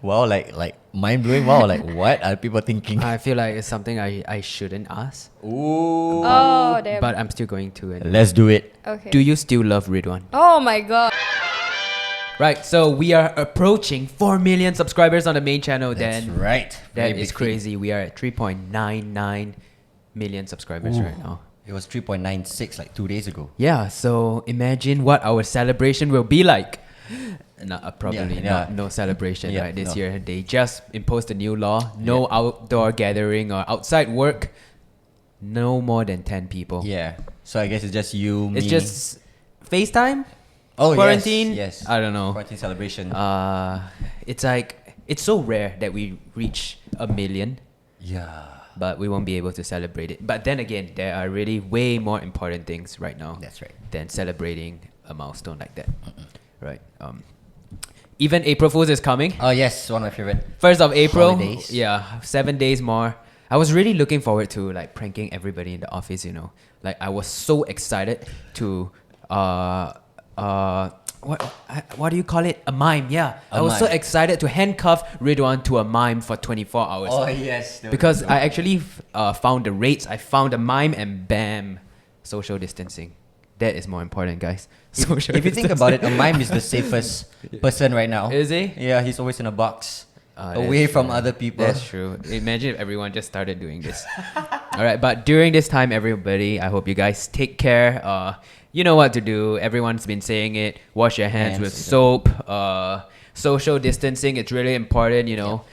Wow, like mind blowing. Wow, like what are people thinking? I feel like it's something I shouldn't ask, Ooh. Oh, damn. but I'm still going to it. Let's do it. Okay. Do you still love Ridhwan? Oh my god. Right, so we are approaching 4 million subscribers on the main channel. That's then right. that Very is big crazy. We are at 3.99 million subscribers Ooh. right now. It was 3.96 like 2 days ago. Yeah, so imagine what our celebration will be like. Probably Yeah. no celebration right this no. year. They just imposed a new law. No outdoor gathering or outside work. No more than 10 people. Yeah. So I guess it's just you, me. It's just FaceTime? oh, quarantine? Yes. I don't know. Quarantine celebration. It's like, it's so rare that we reach 1 million, yeah. but we won't be able to celebrate it. But then again, there are really way more important things right now That's right. than celebrating a milestone like that. Right. Even April Fool's is coming. Oh yes, one of my favorite. 1st of April. Holidays. Yeah, 7 days more. I was really looking forward to like pranking everybody in the office, you know. Like I was so excited to what do you call it? A mime, yeah. I was so mime. excited to handcuff Ridhwan to a mime for 24 hours. Oh yes. Because I actually found the rates. I found a mime and bam, social distancing. That is more important, guys. Social If you think about it, a mime is the safest person right now. Is he? Yeah, he's always in a box, That's away from true. other people. That's true. Imagine if everyone just started doing this. All right, but during this time, everybody, I hope you guys take care. You know what to do. Everyone's been saying it. Wash your hands with soap. Social distancing, it's really important, you know.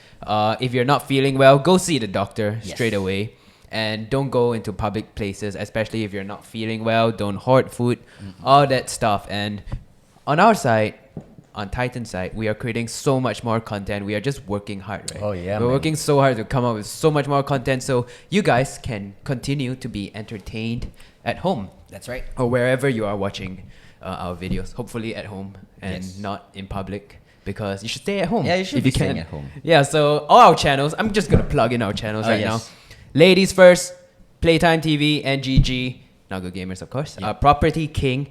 If you're not feeling well, go see the doctor straight away. And don't go into public places, especially if you're not feeling well. Don't hoard food, all that stuff. And on our side, on Titan's side, we are creating so much more content. We are just working hard, right? Oh, yeah, We're man. working so hard to come up with so much more content so you guys can continue to be entertained at home That's right. or wherever you are watching our videos. Hopefully at home and Yes. not in public, because you should stay at home. Yeah, you should if be you can. staying at home. Yeah, so all our channels, I'm just going to plug in our channels right yes. now. Ladies First, Playtime TV, NGG, Not Good Gamers, of course. Yeah. Property King,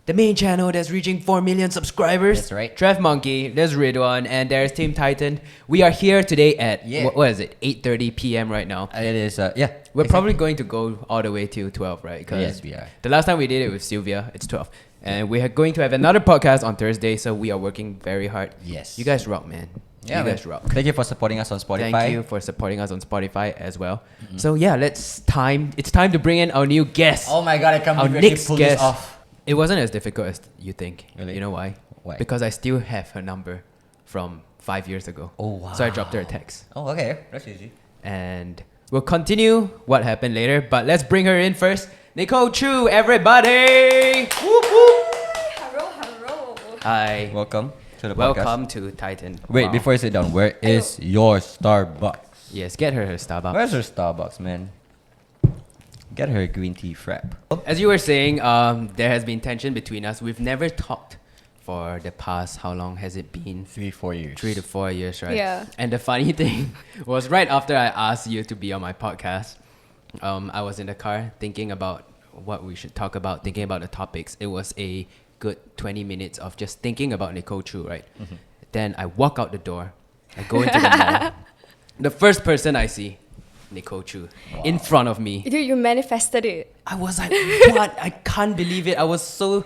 the main channel that's reaching 4 million subscribers. That's right. Trev Monkey, there's Ridhwan, and there's Team Titan. We are here today at, what is it, 8:30 p.m. right now. It is, yeah. We're probably going to go all the way till 12, right? 'Cause Yes, we are. the last time we did it with Sylvia, it's 12. And we're going to have another podcast on Thursday, so we are working very hard. Yes. You guys rock, man. Yeah, you man. guys rock. Thank you for supporting us on Spotify. Thank you for supporting us on Spotify as well. So yeah, it's time to bring in our new guest. Oh my god, I can't Our believe we next actually pulled this guest. off. It wasn't as difficult as you think. Really? You know why? Why? Because I still have her number from 5 years ago. Oh, wow. So I dropped her a text. Oh, okay. That's easy. And we'll continue what happened later, but let's bring her in first. Nicole Choo, everybody! Whoop, whoop. Hello. Hi. Welcome to the podcast. Welcome to Titan. Wait, Wow. before you sit down, where is your Starbucks? Yes, get her Starbucks. Where's her Starbucks, man? Get her a green tea frap. As you were saying, there has been tension between us. We've never talked for the past, how long has it been? 3-4 years. 3 to 4 years, right? Yeah. And the funny thing was right after I asked you to be on my podcast, I was in the car thinking about what we should talk about, thinking about the topics. It was a good 20 minutes of just thinking about Nicole Choo, right? Then I walk out the door. I go into the mall. The first person I see, Nicole Choo, in front of me. Dude, you manifested it. I was like, what? I can't believe it. I was so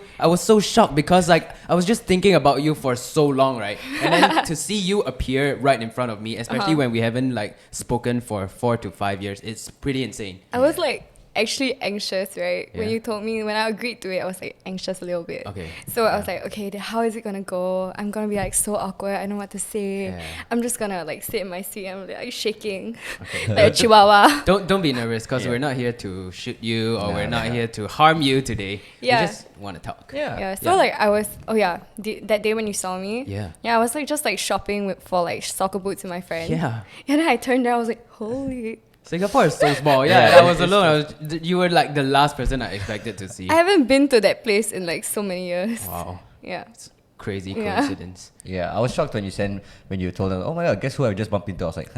shocked because like I was just thinking about you for so long, right? And then to see you appear right in front of me, especially when we haven't like spoken for 4 to 5 years, it's pretty insane. I was like actually anxious, right? When Yeah. you told me, when I agreed to it, I was like anxious a little bit. Okay. So I was like, okay, then how is it gonna go? I'm gonna be like so awkward. I don't know what to say. Yeah. I'm just gonna like sit in my seat. I'm like shaking Okay. like a chihuahua. Don't be nervous because we're not here to shoot you or we're not here to harm you today. Yeah. We just want to talk. Yeah. So like I was, that day when you saw me. Yeah. Yeah, I was like just like shopping for like soccer boots with my friend. Yeah. And then I turned around. I was like, holy. Singapore is so small. Yeah, I was alone. You were like the last person I expected to see. I haven't been to that place in like so many years. Wow. Yeah. It's crazy Yeah. coincidence. Yeah, I was shocked when you told them, oh my god, guess who I just bumped into? I was like,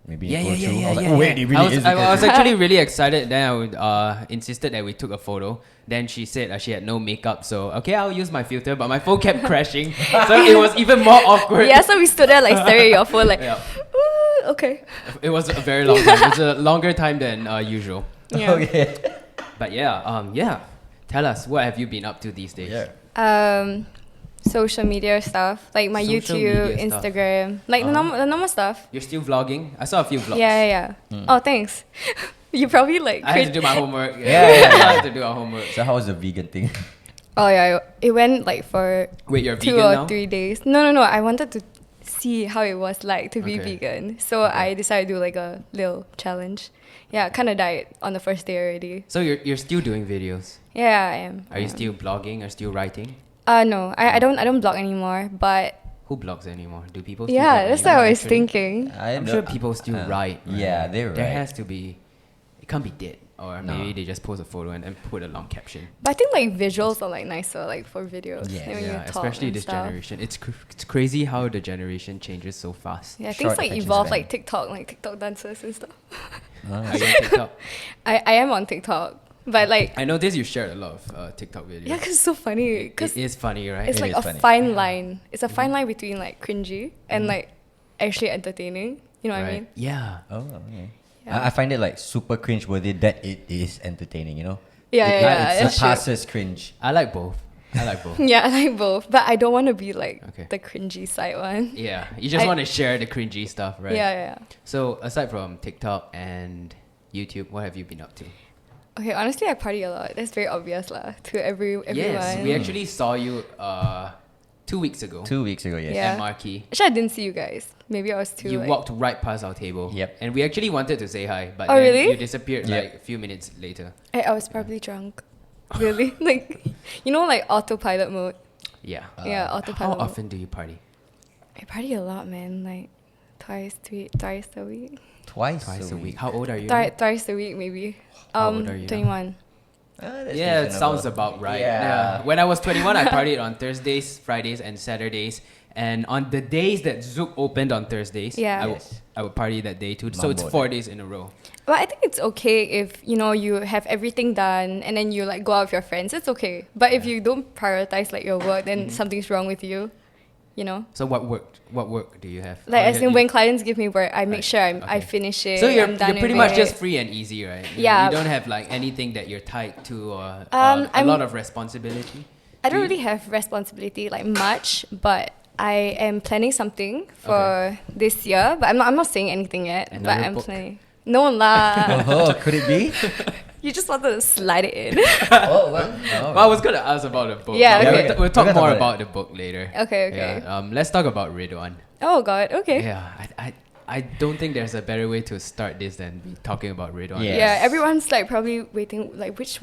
maybe Yeah, Nicole yeah, Choo. yeah, I was yeah, like, oh, wait, yeah. it really is I Nicole was Choo. actually really excited. Then I would, insisted that we took a photo. Then she said she had no makeup, so okay, I'll use my filter. But my phone kept crashing, so it was even more awkward. Yeah, so we stood there like staring at your phone like, Yeah. "Ooh, okay. It was a very long time. It was a longer time than usual. Yeah. Okay. But yeah. Tell us, what have you been up to these days? Yeah. Social media stuff, like my Social YouTube, media stuff. Instagram, like the normal stuff. You're still vlogging? I saw a few vlogs. Yeah. Oh, thanks. You probably like. I had to do my homework. Yeah. I had to do our homework. So how was the vegan thing? Oh yeah, it went like for Wait, you're 2 vegan or now? 3 days. No. I wanted to see how it was like to be Okay. vegan, so I decided to do like a little challenge. Yeah, kind of died on the first day already. So you're still doing videos? Yeah, I am. Are you still blogging or still writing? No, I don't blog anymore, but Who blogs anymore? Do people? Still yeah, blog that's what I anymore, was actually? thinking. I'm sure people still write. Right? Yeah, they There write. has to be. It can't be dead, or No. maybe they just post a photo and then put a long caption. But I think like visuals are like nicer like for videos. Yeah. like, when you Yeah, talk especially and this stuff. generation. It's crazy how the generation changes so fast. Yeah, Short things like attention evolve span. like TikTok, like TikTok dancers and stuff. Ah. Are you on TikTok? I am on TikTok, but like I noticed you shared a lot of TikTok videos. yeah, cause it's so funny. Cause It is funny, right? it's It like is a funny. fine line. It's a fine line between like cringy and like actually entertaining. You know what I mean? Yeah. Oh, okay. Yeah. I find it like super cringe worthy that it is entertaining, you know? Yeah, It that's true. surpasses cringe. I like both. I like both. Yeah, I like both, but I don't want to be like Okay. the cringy side one. Yeah, you just I- want to share the cringy stuff, right? Yeah. So aside from TikTok and YouTube, what have you been up to? Okay, honestly, I party a lot. That's very obvious lah to everyone. Yes, we actually saw you 2 weeks ago 2 weeks ago, yes. Yeah. at Marquee. Actually, I didn't see you guys. Maybe I was too. You like, walked right past our table. Yep. And we actually wanted to say hi, but Oh, then really? you disappeared Yep. like a few minutes later. I was probably drunk. Really, like you know, like autopilot mode. Yeah. Yeah, How autopilot. mode. often do you party? I party a lot, man. Like twice a week. Twice Twice a week. How old are you? now? Twice a week, maybe. How old are you now? 21. That's Yeah, it reasonable. sounds about right. Yeah. When I was 21, I partied on Thursdays, Fridays, and Saturdays. And on the days that Zouk opened on Thursdays, Yeah. Yes. I would party that day too. So it's Mambo 4 day. days in a row. But I think it's okay if you have everything done and then you like go out with your friends. It's okay. But if you don't prioritize like your work, then something's wrong with you. You know. So what work do you have? Like How as have in you- when clients give me work, I make Right. sure I Okay. finish it. So you're I'm done pretty with much it. just free and easy, right? Yeah. You don't have like anything that you're tied to or a I'm- lot of responsibility. I don't Do you- really have responsibility like much, but I am planning something for this year. But I'm not saying anything yet. Another but I'm book? planning. No lah. Oh, could it be? You just wanted to slide it in. Oh, well. Oh. Well, I was gonna ask about the book. Yeah, but okay. we'll talk We're gonna more talk about about the book later. Okay. Yeah. Let's talk about Ridhwan. Oh God. Okay. Yeah. I don't think there's a better way to start this than be talking about Ridhwan. Yeah. Yeah, everyone's like probably waiting. Like which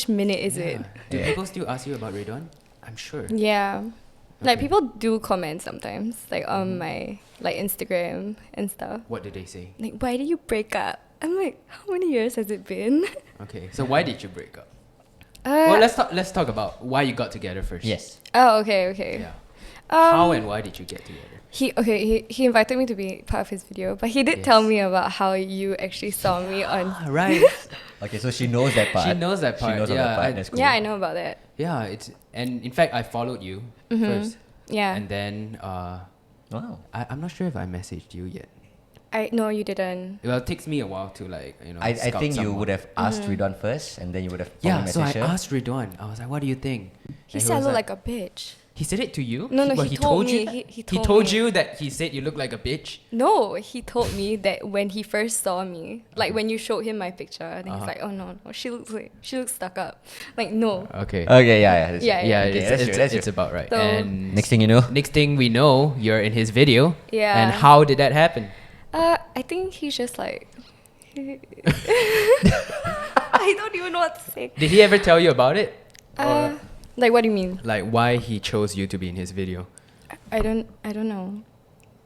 minute is it? Do Yeah. people still ask you about Ridhwan? I'm sure. Yeah. Like Okay. people do comment sometimes, like on my like Instagram and stuff. What did they say? Like, why did you break up? I'm like, how many years has it been? Okay. So why did you break up? Well, let's talk about why you got together first. Yes. Oh, okay. Yeah. How Um, and why did you get together? He invited me to be part of his video, but he did Yes. tell me about how you actually saw me on. Right. Okay, so she knows that part. She knows that part. She knows all Yeah, that part. I- That's cool. Yeah, I know about that. Yeah. And in fact I followed you first, Yeah, and then Wow. I'm not sure if I messaged you yet. no, you didn't. Well, it takes me a while to I scout think you someone. would have asked Ridhwan first, and then you would have Yeah, so I messaged her. asked Ridhwan. I was like, "What do you think?" He And said I was look like a bitch. He said it to you? No, Well, he told me. you. He He told told me. you that he said you look like a bitch. No, he told me that when he first saw me, like when you showed him my picture, and he's like, "Oh no, she looks stuck up." Like no. Okay. Okay, yeah. That's Yeah, true. Yeah, Okay, that's true, that's it's true. about right. So- And Next thing you know. next thing we know, you're in his video. Yeah. And how did that happen? I think he's just like. I don't even know what to say. Did he ever tell you about it? Like what do you mean? Like why he chose you to be in his video? I don't know.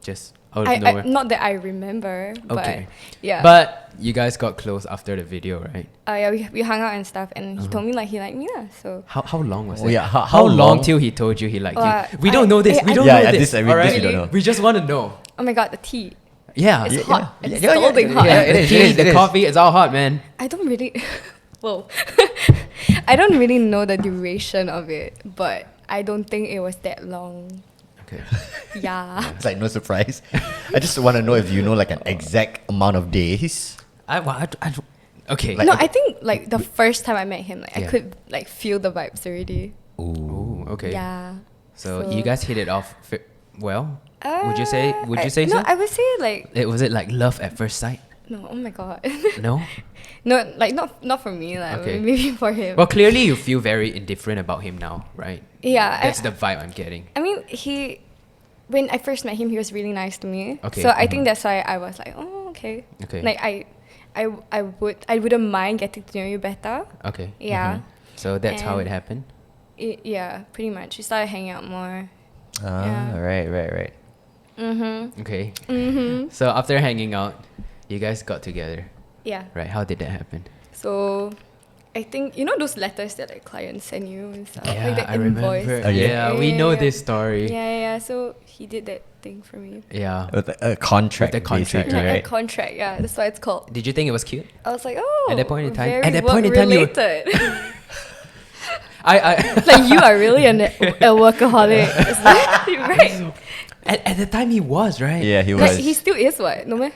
Just out of I nowhere. not that I remember, but Okay. yeah. But you guys got close after the video, right? Yeah, we hung out and stuff, and he told me like he liked me lah. So How long was Oh, it? yeah, how How long long? till he told you he liked Uh, you? We don't know this. I- We I- don't Yeah, know yeah, this. this- I mean, all right? this we don't know. We just want to know. oh my god, the tea. Yeah. It's Yeah, hot. yeah. It's Yeah, yeah, scalding yeah, hot. yeah, it is, Tea, it is, the it is. coffee, it's all hot, man. I don't really. Whoa. I don't really know the duration of it, but I don't think it was that long. Okay. Yeah. It's like no surprise. I just want to know if you know like an exact amount of days. Okay. Like- No, I think like the first time I met him, like I Yeah. could like feel the vibes already. Ooh, okay. Yeah. So you guys hit it off well? Would you say no, so? I would say like Was it like love at first sight? no. Oh my god. No? No, like not for me. Like Okay. maybe for him. Well, clearly you feel very indifferent about him now, right? Yeah, That's the vibe I'm getting. I mean, when I first met him, he was really nice to me. Okay. So I think that's why I was like, oh, okay. Okay. Like I wouldn't mind getting to know you better. Okay. Yeah. So that's how it And- happened? Yeah, pretty much. We started hanging out more. Ah, Yeah. right. Okay. Mm-hmm. So after hanging out, you guys got together, Yeah. right? How did that happen? So I think you know those letters that like clients send you and stuff. Yeah, like the I invoice. remember. Oh, yeah. Yeah, we know this story. Yeah. So he did that thing for me. Yeah. With a contract, With the contract, basically, Like right? a contract, yeah. That's why it's called. Did you think it was cute? I was like, oh. At that point in time- very at that point in time you were- work-related. I Like you are really a workaholic. It's like, right? at the time he was, right? Yeah, he Like was. he still is what? No man.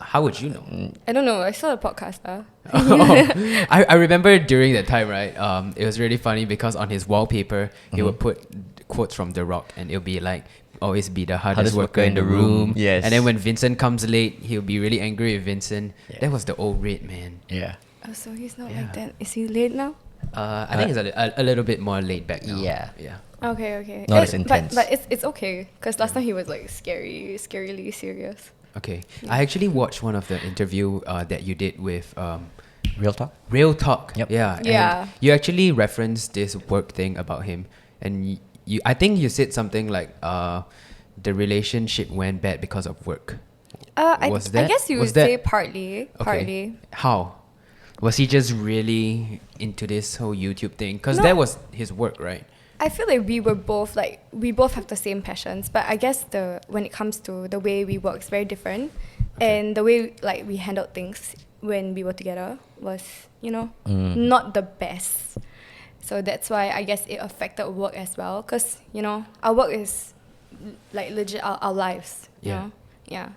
How would you know? I don't know. I saw the podcast. I remember during that time, right? It was really funny because on his wallpaper, he would put quotes from The Rock, and it'll be like, "Always be the hardest worker in the room." Yes. And then when Vincent comes late, he'll be really angry with Vincent. Yeah. That was the old Red man. Yeah. Oh, so he's not Yeah. like that. Is he late now? I think he's a little bit more laid back now. Yeah. Yeah. Okay. Not as But- intense. But it's okay because last time he was like scarily serious. Okay. I actually watched one of the interview that you did with Real talk. Real Talk. Yep. Yeah. And Yeah. you actually referenced this work thing about him, and I think you said something like the relationship went bad because of work. I that- guess you was would that- say partly. Partly. How? Was he just really into this whole YouTube thing? Because No. that was his work, right? I feel like we both have the same passions, but I guess when it comes to the way we work, it's very different, and the way like we handled things when we were together was not the best. So that's why I guess it affected work as well, because our work is like legit our lives. You Yeah. know? Yeah.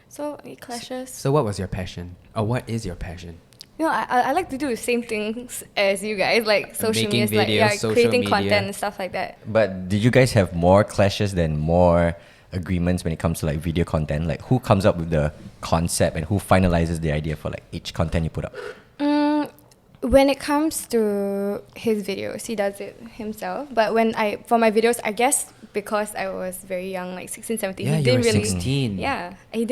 So it clashes. So what was your passion? Or what is your passion? I like to do the same things as you guys, like social Making media, like videos, social creating media. content and stuff like that. But did you guys have more clashes than more agreements when it comes to like video content? Like who comes up with the concept and who finalizes the idea for like each content you put up? When it comes to his videos, he does it himself. But for my videos, I guess because I was very young, like 16, 17, Yeah, he you didn't were really. 16. Yeah, he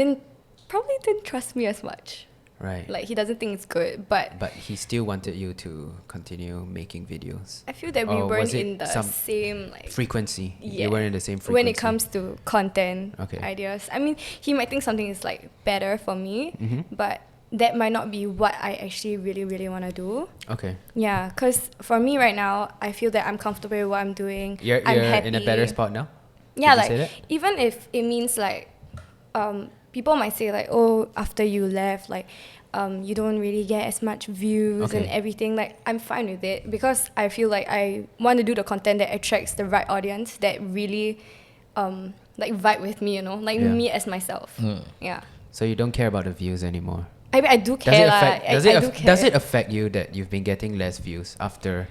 probably didn't trust me as much. Right. Like he doesn't think it's good, but But he still wanted you to continue making videos. I feel that we Or weren't was it in the some same like Frequency. Yeah. You weren't in the same frequency. when it comes to content Okay. ideas. I mean, he might think something is like better for me, Mhm. but that might not be what I actually really, really want to do. Okay. Yeah, because for me right now, I feel that I'm comfortable with what I'm doing. You're I'm in a better spot now? Yeah, Would you say like that? even if it means like, people might say like, oh, after you left, like, you don't really get as much views and Okay. everything. Like, I'm fine with it because I feel like I want to do the content that attracts the right audience that really, like vibe with me. Like Yeah. me as myself. Yeah. So you don't care about the views anymore? I mean, I do Does care. it affect? I do care. Does it affect you that you've been getting less views after,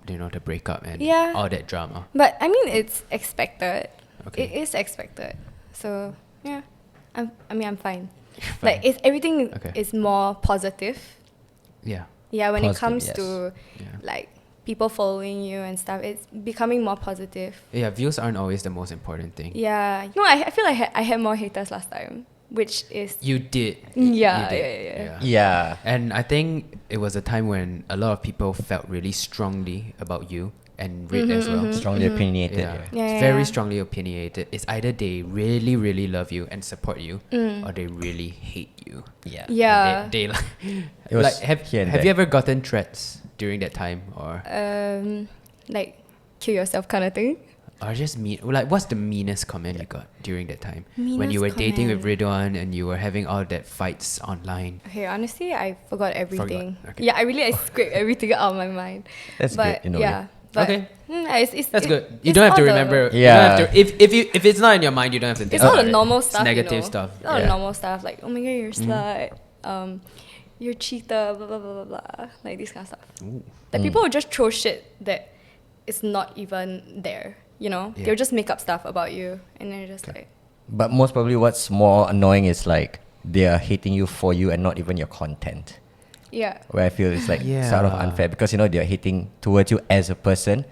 the breakup and Yeah. all that drama? But I mean, it's expected. Okay. It is expected. So yeah, I'm fine. Fine. Like everything Okay. is more positive. Yeah. Yeah, when Positive, it comes yes. to Yeah. like people following you and stuff, it's becoming more positive. Yeah. Views aren't always the most important thing. Yeah, I feel like I had more haters last time, which is You did. Yeah, You did. yeah. Yeah. And I think it was a time when a lot of people felt really strongly about you and Reed as well. Strongly opinionated. Yeah. Yeah. Yeah, It's very yeah. strongly opinionated. It's either they really, really love you and support you, Mm. or they really hate you. Yeah. Yeah. They like, It was like here and have there. you ever gotten threats during that time or like kill yourself kind of thing. Or just mean, like, what's the meanest comment you got during that time when you were Meanest dating with comment. Ridhwan and you were having all that fights online? Okay, honestly, I forgot everything. Okay. Yeah, I scraped everything out of my mind. That's but good in a way. yeah, but Okay. it's That's good. You it's don't have to all the- remember. Yeah. You don't have to, if it's not in your mind, you don't have to think It's all about the it. normal It's stuff. negative you know? stuff. It's all the Yeah. normal stuff like, oh my god, you're a slut. You're a cheater. Blah blah blah blah blah. Like this kind of stuff. Like people will just throw shit that is not even there. You know, Yeah. they'll just make up stuff about you, and then you're just like, But most probably, what's more annoying is like they are hating you for you and not even your content. yeah. Where I feel it's like sort of Yeah. unfair because they're hating towards you as a person,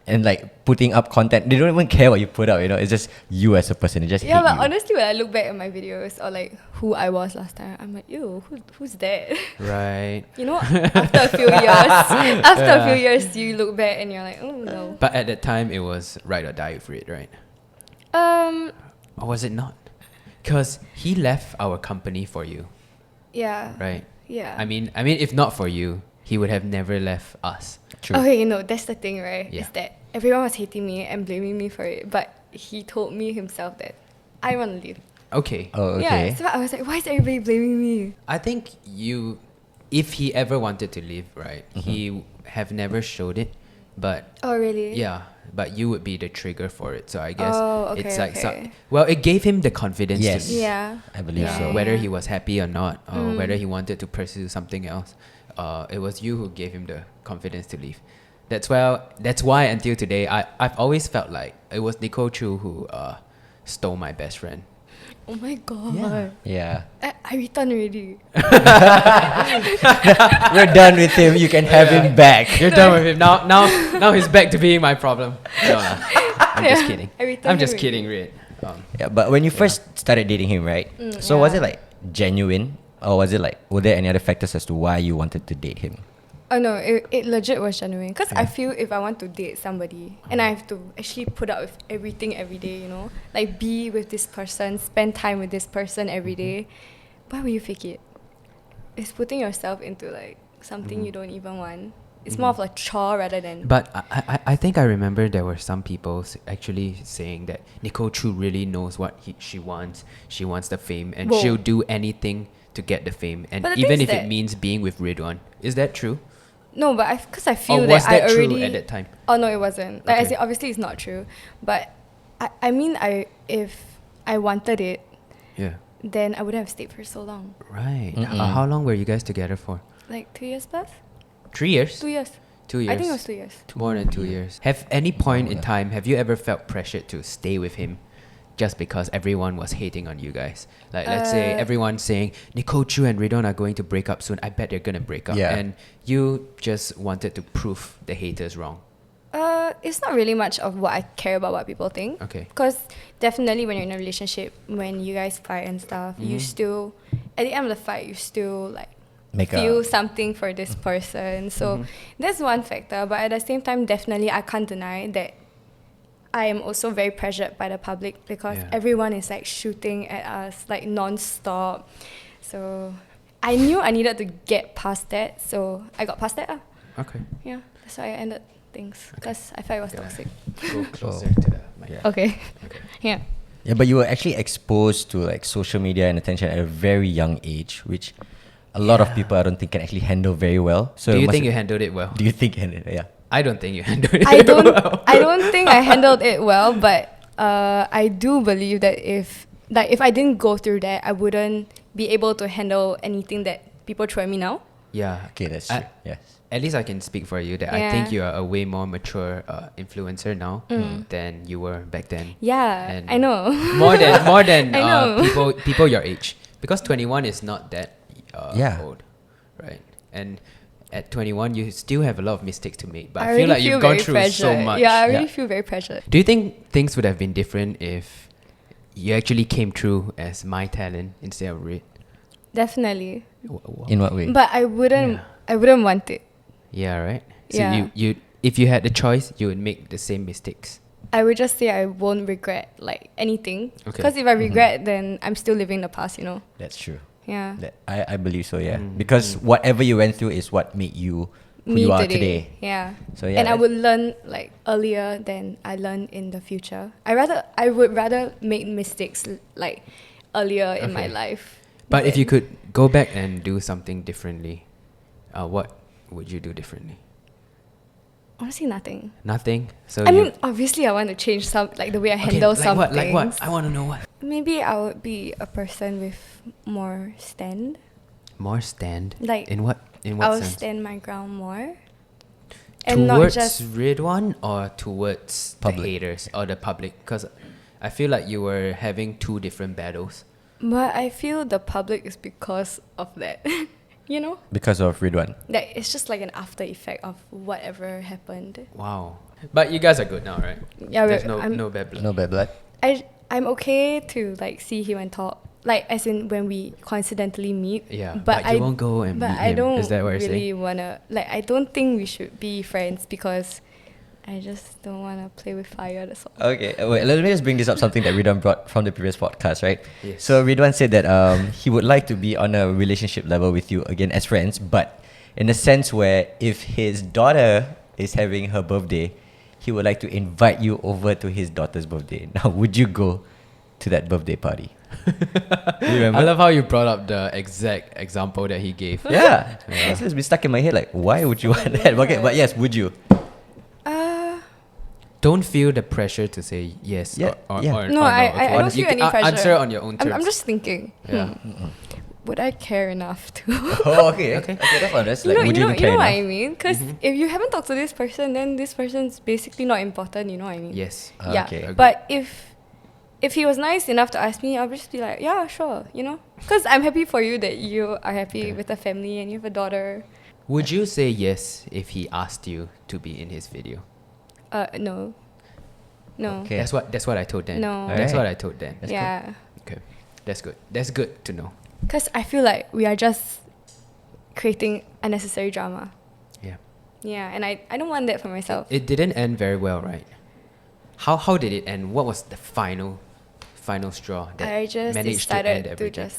and like putting up content. They don't even care what you put out. It's just you as a person. They just Yeah, hate but you. honestly, when I look back at my videos or like who I was last time, I'm like, ew, who's that? Right. You know, after a few years, you look back and you're like, oh no. But at that time, it was ride or die for it, right? Or was it not? Because he left our company for you, Yeah. right? Yeah. I mean, if not for you, he would have never left us. True. Okay, that's the thing, right? Yeah. Is that everyone was hating me and blaming me for it, but he told me himself that I want to leave. Okay. Oh, okay. Yeah, so I was like, why is everybody blaming me? I think if he ever wanted to leave, right, he have never showed it, but Oh, really? yeah, but you would be the trigger for it. So I guess Oh, okay, it's like okay. well, it gave him the confidence Yes. to leave. Yeah. I believe Yeah. so. Whether he was happy or not, or whether he wanted to pursue something else, it was you who gave him the confidence to leave. That's why until today, I've always felt like it was Nicole Choo who stole my best friend. Oh my god. Yeah. I returned already. We're done with him. You can have him back. You're done with him now. He's back to being my problem. No, I'm just kidding. I returned I'm just him kidding, Rid. Yeah, but when you first started dating him, right? So was it like genuine, or was it like were there any other factors as to why you wanted to date him? Oh no, it legit was genuine. Because I feel if I want to date somebody and I have to actually put up with everything every day, like be with this person, spend time with this person every day, why would you fake it? It's putting yourself into like something you don't even want. It's more of a chore rather than. But I think I remember there were some people actually saying that Nicole Choo really knows what she wants. She wants the fame, and Whoa. she'll do anything to get the fame, and But the even thing if is it that- means being with Ridhwan. Is that true? No, but because I feel Or that was that I true already. at that time? Oh no, it wasn't. Like, Okay. as in, obviously, it's not true. But I mean, if I wanted it, Yeah. then I wouldn't have stayed for so long. Right. Mm-mm. How long were you guys together for? Like 2 years plus? 3 years? 2 years. 2 years. I think it was 2 years. More than 2 years. Have any point in time have you ever felt pressured to stay with him just because everyone was hating on you guys? Like let's say everyone's saying Nicole Choo and Ridhwan are going to break up soon. I bet they're gonna break up. Yeah. And you just wanted to prove the haters wrong. It's not really much of what I care about what people think. Okay. Because definitely when you're in a relationship, when you guys fight and stuff, you still, at the end of the fight, you still like Make feel a something for this person. So that's one factor. But at the same time, definitely I can't deny that I am also very pressured by the public because Yeah. everyone is like shooting at us like non-stop. So I knew I needed to get past that. So I got past that. Okay. Yeah, that's why I ended things because I felt it was Yeah. toxic. Go closer to the mic. Yeah. Okay. Yeah. Yeah, but you were actually exposed to like social media and attention at a very young age, which a lot of people I don't think can actually handle very well. So Do it you must- think you handled it well? Do you think? Yeah. I don't think you handled it I don't well. I don't think I handled it well, but I do believe that if I didn't go through that, I wouldn't be able to handle anything that people throw at me now. Yeah. Okay, that's true. Yes. At least I can speak for you that I Yeah. think you are a way more mature influencer now than you were back then. Yeah, And I know. more than I know. people your age, because 21 is not that Yeah. old, right? And at 21 you still have a lot of mistakes to make, but I, feel already like you've gone very through so pressured. much. Yeah, I really Yeah. feel very pressured. Do you think things would have been different if you actually came through as my talent instead of Rid? Definitely. In what way? But I wouldn't Yeah. I wouldn't want it. Yeah, right. So Yeah. you if you had the choice, you would make the same mistakes. I would just say I won't regret like anything. Okay. Because if I regret, then I'm still living the past, That's true. Yeah. I believe so, yeah. Because whatever you went through is what made you who you are today. Yeah. So yeah, And I would learn like earlier than I learn in the future. I would rather make mistakes like earlier in my Okay. life. But if than- you could go back and do something differently, what would you do differently? honestly nothing. Nothing. So I you mean, obviously, I want to change some like the way I okay, handle like some what? things. Like what? I want to know what. Maybe I would be a person with more stand. More stand. Like, in what? In what I would sense? stand my ground more. And not Towards just Ridhwan or towards Public. the haters or the public? Because I feel like you were having two different battles. but I feel the public is because of that. You know? because of Ridhwan. Like it's just like an after effect of whatever happened. Wow. But you guys are good now, right? Yeah, There's I'm- no bad blood. No bad blood. I'm okay to like see him and talk. Like as in when we coincidentally meet. Yeah, But but you won't go and but meet I him. don't Is that what you're really saying? wanna like I don't think we should be friends because I just don't wanna play with fire, that's all. Okay, wait, let me just bring this up, something that Ridhwan brought from the previous podcast, right? Yes. So Ridhwan said that he would like to be on a relationship level with you again as friends, but in a sense where if his daughter is having her birthday, he would like to invite you over to his daughter's birthday. Now, would you go to that birthday party? You remember? I love how you brought up the exact example that he gave. Yeah, Yeah. it's just been stuck in my head. Like, why would you want that? Okay, but yes, would you? Don't feel the pressure to say yes Yeah, or yeah. or No, or I okay? don't You feel any can pressure. answer on your own terms. I'm just thinking. Yeah. Would I care enough to? Oh, okay, Okay. that's honest. You Like, know, would you you know, even you care know what enough? I mean? Because if you haven't talked to this person, then this person's basically not important. You know what I mean? Yes. Yeah. Okay. Agreed. But if he was nice enough to ask me, I'll just be like, yeah, sure. You know, because I'm happy for you that you are happy with a family and you have a daughter. Would you say yes if he asked you to be in his video? No. No. Okay. That's what I told Dan. No. That's Alright. what I told Dan. That's Yeah. Okay. That's good. That's good to know. Because I feel like we are just creating unnecessary drama. Yeah. Yeah, and I don't want that for myself. It didn't end very well, right? How did it end? What was the final straw that I just managed to end decided to everything?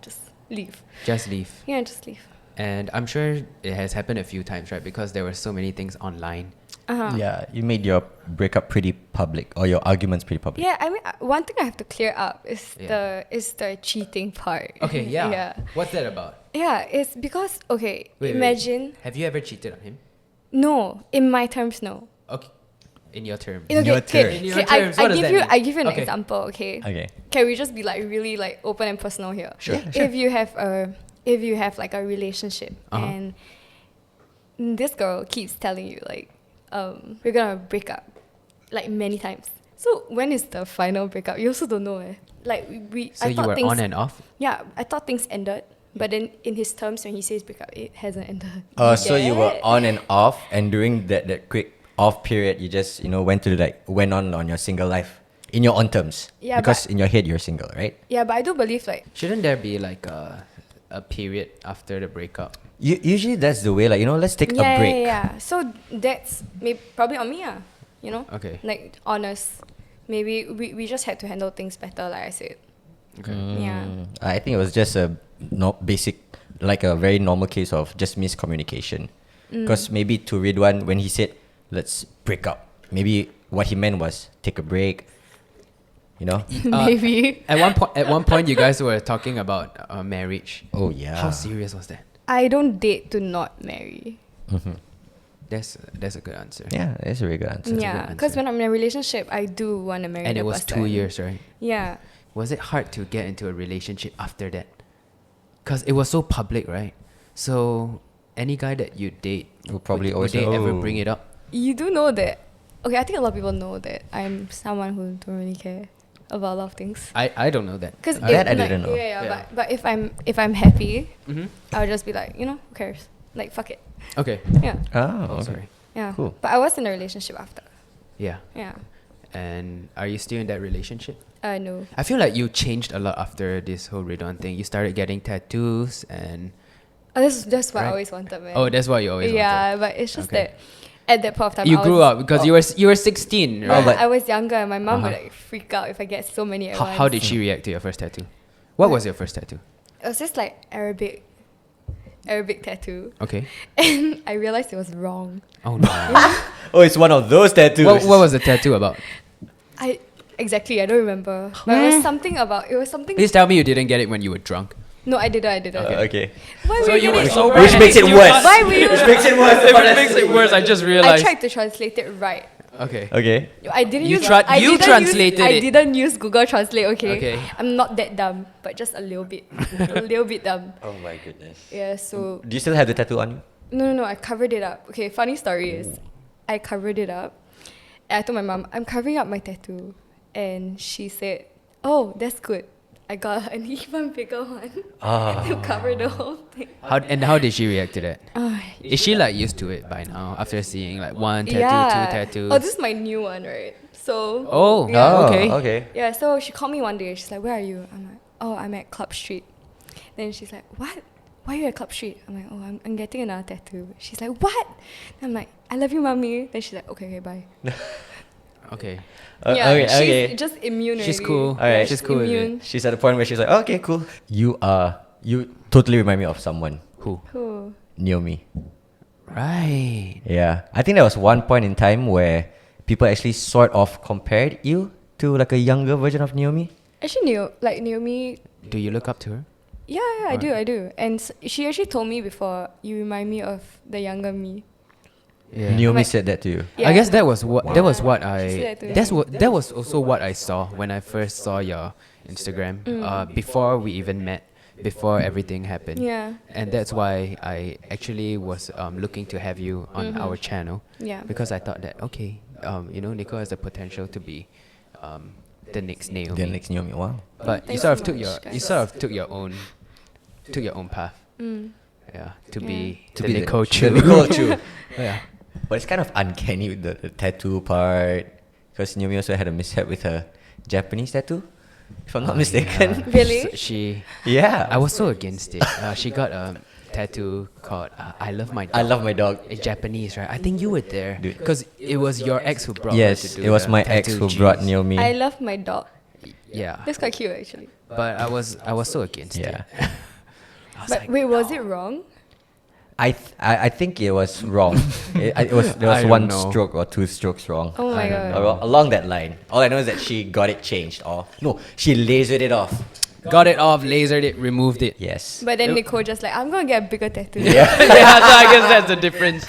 just leave. Just leave. Yeah, just leave. And I'm sure it has happened a few times, right? Because there were so many things online. Yeah, you made your breakup pretty public, or your arguments pretty public. Yeah, I mean, one thing I have to clear up is Yeah. the cheating part. Okay, yeah. yeah. What's that about? Yeah, it's because okay, Wait. imagine Have you ever cheated on him? no, in my terms, no. Okay. In your terms. In your terms. In your terms, what does that mean? I give you an Okay. example, okay? Okay. Can we just be like really like open and personal here? Sure. Yeah, sure. If you have like a relationship Uh-huh. and this girl keeps telling you like we're gonna break up like many times. So when is the final breakup? You also don't know. Like we So I you thought were things, on and off? Yeah, I thought things ended. But then in his terms when he says breakup, it hasn't ended. So you were yet. on and off, and during that quick off period, you just went on your single life in your own terms. Yeah, because but- in your head you're single, right? Yeah, but I do believe like Shouldn't there be like a period after the breakup? Usually that's the way. Like let's take yeah, a break. yeah. So that's probably on me, you know? Okay. Like honest. Maybe we just had to handle things better, like I said. Okay. Yeah. I think it was just a basic, like a very normal case of just miscommunication. Because maybe to Ridhwan, when he said, let's break up, maybe what he meant was take a break, Maybe. At one point, you guys were talking about marriage. Oh, yeah. How serious was that? I don't date to not marry. That's a good answer. Yeah, that's a very good answer. a Yeah, good because answer. when I'm in a relationship, I do want to marry And the it was person. 2 years, right? Yeah. Was it hard to get into a relationship after that? Because it was so public, right? So any guy that you date Will probably would always they say, ever "Oh." bring it up? You do know that. Okay, I think a lot of people know that I'm someone who don't really care about a lot of things. I don't know that. Because That I didn't know. Yeah, Yeah. But if I'm happy, Mm-hmm. I'll just be like, who cares? Like fuck it. Okay. Yeah. Oh, Oh, okay. sorry. Yeah. Cool. But I was in a relationship after. Yeah. Yeah. And are you still in that relationship? No. I feel like you changed a lot after this whole Ridhwan thing. You started getting tattoos and... That's what I Right. always wanted, man. Oh, that's what you always yeah, but it's just Okay. that at that point of time wanted. You I grew was- up because you were 16, right? Oh, but- I was younger and my mom would Uh-huh. like freak out if I get so many at How, once. how did she react to your first tattoo? What was your first tattoo? It was just like Arabic Arabic tattoo. Okay. And I realized it was wrong. Oh no. Oh, it's one of those tattoos. What was the tattoo about? I don't remember. But it was something about. It was something. Please tell me you didn't get it when you were drunk. No, I didn't. Okay. Why So were you were getting- sober. Which makes it worse. Why were you? Which makes it worse. If it makes it worse, I just I realized. tried to translate it right. Okay. Okay. I didn't You use. tried- I you didn't translated use, it. I didn't use Google Translate. Okay. Okay. I'm not that dumb, but just a little bit. A little bit dumb. Oh my goodness. Yeah. So Do you still have the tattoo on you? no. I covered it up. Okay. Funny story is, I covered it up. And I told my mom I'm covering up my tattoo, and she said, "Oh, that's good. I got an even bigger one to cover the whole thing." How did she react to that? Oh, Is she like used to it by now after seeing like one tattoo, yeah. two tattoos? Oh, this is my new one, right? So. Oh, yeah. oh, okay. Okay. Yeah, so she called me one day. She's like, "Where are you?" I'm like, "Oh, I'm at Club Street." Then she's like, "What? Why are you at Club Street?" I'm like, "Oh, I'm getting another tattoo." She's like, "What?" And I'm like, "I love you, mommy." Then she's like, "Okay, bye." Okay. Yeah, okay. she's Okay. just immune. She's already. cool. Alright. She's cool with it. Immune. She's at the point where she's like, okay, cool. You totally remind me of someone. Who? Who? Naomi. Right. Yeah. I think there was one point in time where people actually sort of compared you to like a younger version of Naomi. Actually, Naomi. Do you look up to her? Yeah, I do. And she actually told me before, "You remind me of the younger me." Yeah. Naomi Like- said that to you. I guess that was what She said I that to that was also what I saw when I first saw your Instagram. Before we even met, before everything happened. Yeah. And that's why I actually was looking to have you on our channel. Yeah. Because I thought that okay, Nicole has the potential to be the next Naomi. The next Naomi. Wow. But you Thanks sort so of took much, your guys. you sort of took your own path. Mm. Yeah, to be To the be Nicole the Choo. Nicole Choo. Yeah. But it's kind of uncanny with the tattoo part. Because Naomi also had a mishap with her Japanese tattoo, if I'm not mistaken. Yeah. Really? So she. Yeah. I was so against it. She got a tattoo called "I love my dog." I love my dog. It's Japanese, right? I think you were there Dude. because it was your ex who brought her Yes, to do it was the my ex tattoo who brought Gs. Naomi. I love my dog. Yeah, That's quite cute, actually. but I was so against Yeah. it. I was But like, wait, was it wrong? I think it was wrong. There was I don't one know. stroke or two strokes wrong. Oh my I don't god. know. Along that line. All I know is that she got it changed. Or no, she lasered it off. got it off, lasered it, removed it. Yes. But then Nicole just like, "I'm gonna get a bigger tattoo." Yeah. Yeah, so I guess that's the difference.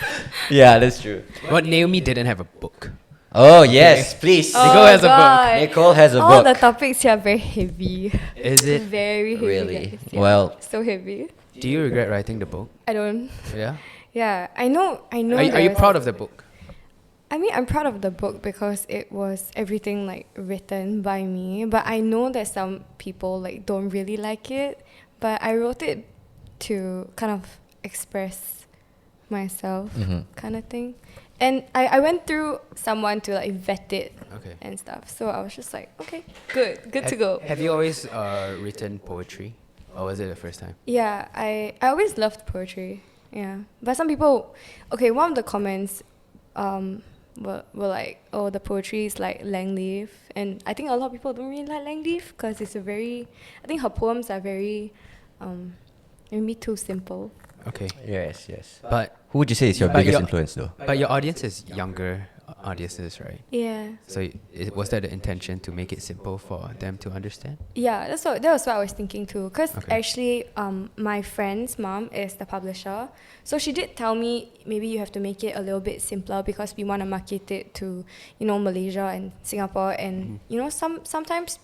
Yeah, that's true. But Naomi didn't have a book. Oh yes, please. Nicole has a book. God. Nicole has a All book. the topics here are very heavy. Is it? Very heavy. Really? guys. Yeah. Well, So heavy. Do you regret writing the book? I don't. Yeah. Yeah, I know. Are you there's- proud of the book? I mean, I'm proud of the book because it was everything like written by me. But I know that some people like don't really like it. But I wrote it to kind of express myself, kind of thing. And I went through someone to like vet it Okay. and stuff. So I was just like, okay, good to go. Have you always written poetry, or was it the first time? Yeah, I always loved poetry. Yeah, but some people, okay, one of the comments, were like, "Oh, the poetry is like Langleaf," and I think a lot of people don't really like Langleaf because it's I think her poems are very, maybe too simple. Okay. yes. But Who would you say is your But biggest your- influence though? but your audience is younger audiences, right? Yeah, So was that the intention to make it simple for them to understand? yeah, that was what I was thinking too. Cause Okay. actually, my friend's mom is the publisher, so she did tell me maybe you have to make it a little bit simpler because we want to market it to, Malaysia and Singapore, and sometimes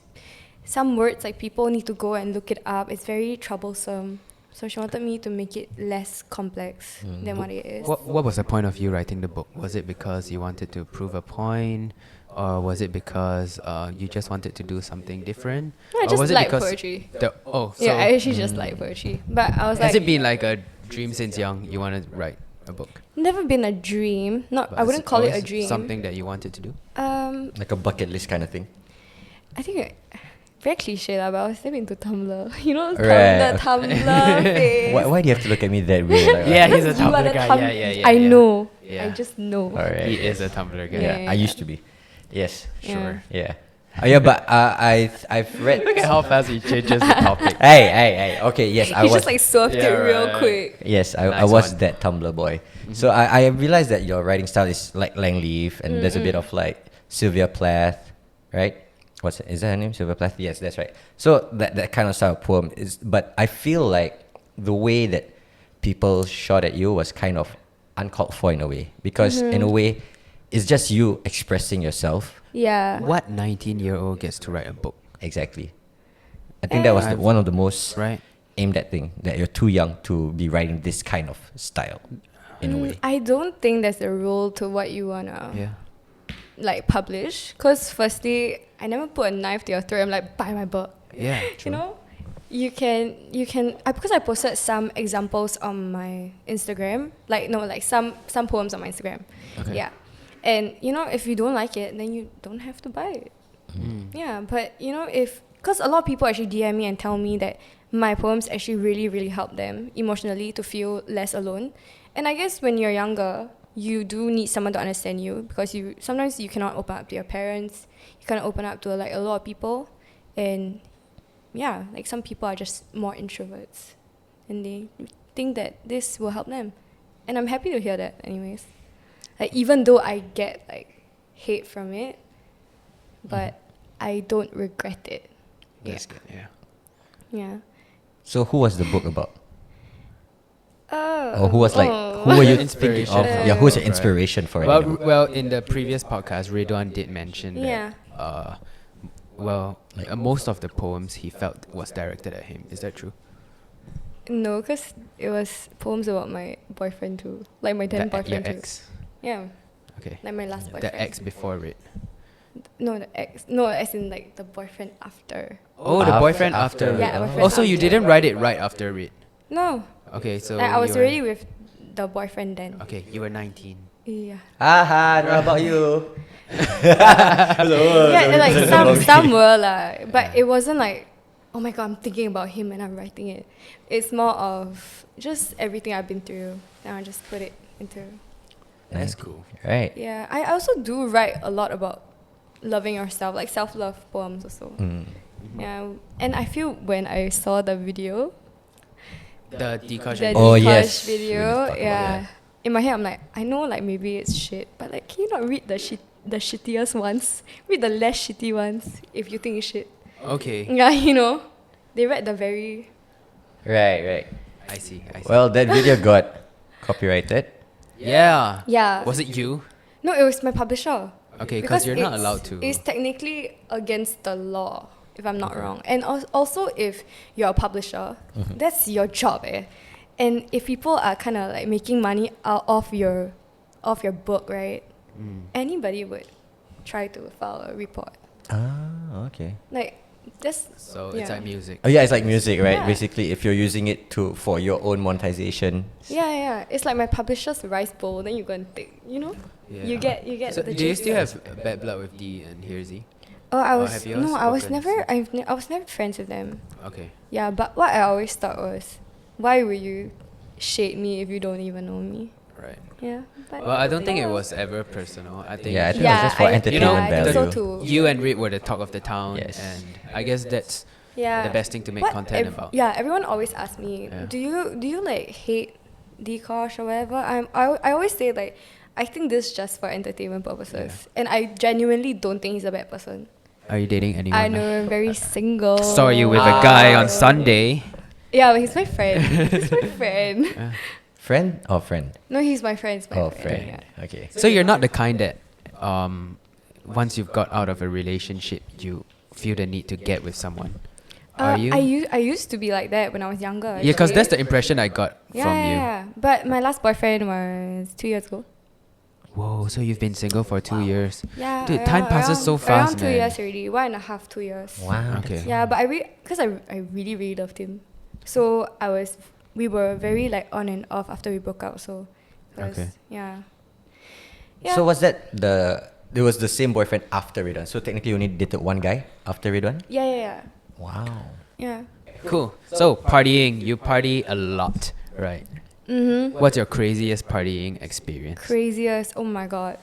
some words like people need to go and look it up. It's very troublesome. So she wanted me to make it less complex than what it is. What was the point of you writing the book? Was it because you wanted to prove a point, or was it because you just wanted to do something different? No, I Or just was it like because poetry. so Yeah, I actually just like poetry. But I was has like, it been like a dream since young? You want to write a book? never been a dream. Not, But I is wouldn't call it a always dream. Something that you wanted to do? Like a bucket list kind of thing. I think very cliche lah, but I was still into Tumblr. Right. The Tumblr phase. Why do you have to look at me that way? Like, Yeah, he's a Because you are Tumblr the guy. Yeah. I know. Yeah. I just know. Alright. He is a Tumblr guy. Yeah, Yeah. I used to be. Yes. Yeah. Sure. Yeah. Yeah, but I've read. Look at how fast he changes the topic. Hey. Okay, yes, I He was. just like swerved Yeah, it real right. quick. Yes, I Nice was one. that Tumblr boy. So I realized that your writing style is like Langleaf, and there's a bit of like Sylvia Plath, right? Is that her name? Sylvia Plath? Yes, that's right. So that kind of style of poem is, but I feel like the way that people shot at you was kind of uncalled for in a way, because in a way, it's just you expressing yourself. Yeah. What 19-year-old gets to write a book, Exactly. I think that was I've- one of the most right? aimed at thing, that you're too young to be writing this kind of style, in a way. I don't think there's a rule to what you wanna Yeah. like publish. Cause firstly, I never put a knife to your throat. I'm like, buy my book. Yeah. You know, you can because I posted some examples on my Instagram. Like some poems on my Instagram. Okay. Yeah, and you know, if you don't like it, then you don't have to buy it. Yeah, but you know, because a lot of people actually DM me and tell me that my poems actually really, really help them emotionally to feel less alone. And I guess when you're younger, you do need someone to understand you, because sometimes you cannot open up to your parents. You cannot open up to like a lot of people, and yeah, like some people are just more introverts, and they think that this will help them, and I'm happy to hear that. Anyways, like even though I get like hate from it, but I don't regret it. That's good. Yeah. Yeah. So who was the book about? Oh. Or who was like, oh. who were you Inspiration. thinking of? Yeah, who's your inspiration for it? Well, anyway? well, in the previous podcast, Ridhwan did mention Yeah. that. Most of the poems he felt was directed at him. Is that true? No, because it was poems about my boyfriend too, like my then Your boyfriend too. ex. Yeah, Okay. like my last boyfriend. The ex before it. No, the ex. No, as in like the boyfriend after. Oh, the boyfriend after it. Yeah, boyfriend Also, you after. didn't write it right after it. No, Okay, so I was you were- already with the boyfriend then. Okay, you were 19. Yeah. Aha, what about you? Yeah, and, like some were like, but it wasn't like, oh my god, I'm thinking about him and I'm writing it. It's more of just everything I've been through, and I just put it into. That's cool. Right. Yeah, I also do write a lot about loving yourself, like self-love poems also. Yeah, and I feel when I saw the video, The Deekosh. the Oh, Deekosh yes. video, We just talked about yeah. that. In my head, I'm like, I know, like maybe it's shit, but like, can you not read the shittiest ones? Read the less shitty ones if you think it's shit. Okay, Yeah, you know, they read the very. Right. I see. Well, that video got copyrighted. yeah. Yeah. Was it you? No, it was my publisher. Okay, because you're not it's- allowed to. It's technically against the law, if I'm not wrong. And also, if you're a publisher, that's your job, eh? And if people are kind of like making money out of your book, right? Anybody would try to file a report. Ah, okay. Like, that's. So yeah. it's like music. Oh yeah, it's like music, right? Yeah. Basically, if you're using it for your own monetization. Yeah. It's like my publisher's rice bowl, then you go and take, you know? Yeah. You get So the do you gist. still have bad blood with Dee and Hirzy? Oh, I or was have yours no, I was broken never. since? I was never friends with them. Okay. Yeah, but what I always thought was, why would you shade me if you don't even know me? Right. Yeah. But Well, I don't think it was ever personal. I think Yeah, I think it was just for entertainment I think so value. too. you and Reed were the talk of the town, Yes. and I guess that's Yeah. the best thing to make What content about. Yeah, everyone always asks me, Yeah. do you like hate Deekosh or whatever? I always say like, I think this is just for entertainment purposes, and I genuinely don't think he's a bad person. Are you dating anyone? I know I'm very single. Saw you with a guy on Sunday. Yeah, but he's my friend. He's my friend. Friend or friend? No, he's my friend. He's my Oh, friend. friend. Yeah. Okay. So you're not the kind that, once you've got out of a relationship, you feel the need to get with someone. Are you? I used to be like that when I was younger. Yeah, because actually. that's the impression I got yeah, from yeah, you. yeah. But my last boyfriend was 2 years ago. Whoa, so you've been single for 2 years. Yeah. Dude, time passes so fast, around 2 man. years already. 1.5, 2 years. Wow. Okay. Yeah, but because I really, really loved him. So we were very like on and off after we broke up. So, Okay. Yeah. So was that there was the same boyfriend after Ridhwan? So technically you only dated one guy after Ridhwan? Yeah. Wow. Yeah. Cool. So partying, you party a lot, right? Mm-hmm. What's your craziest partying experience? Craziest. Oh my god.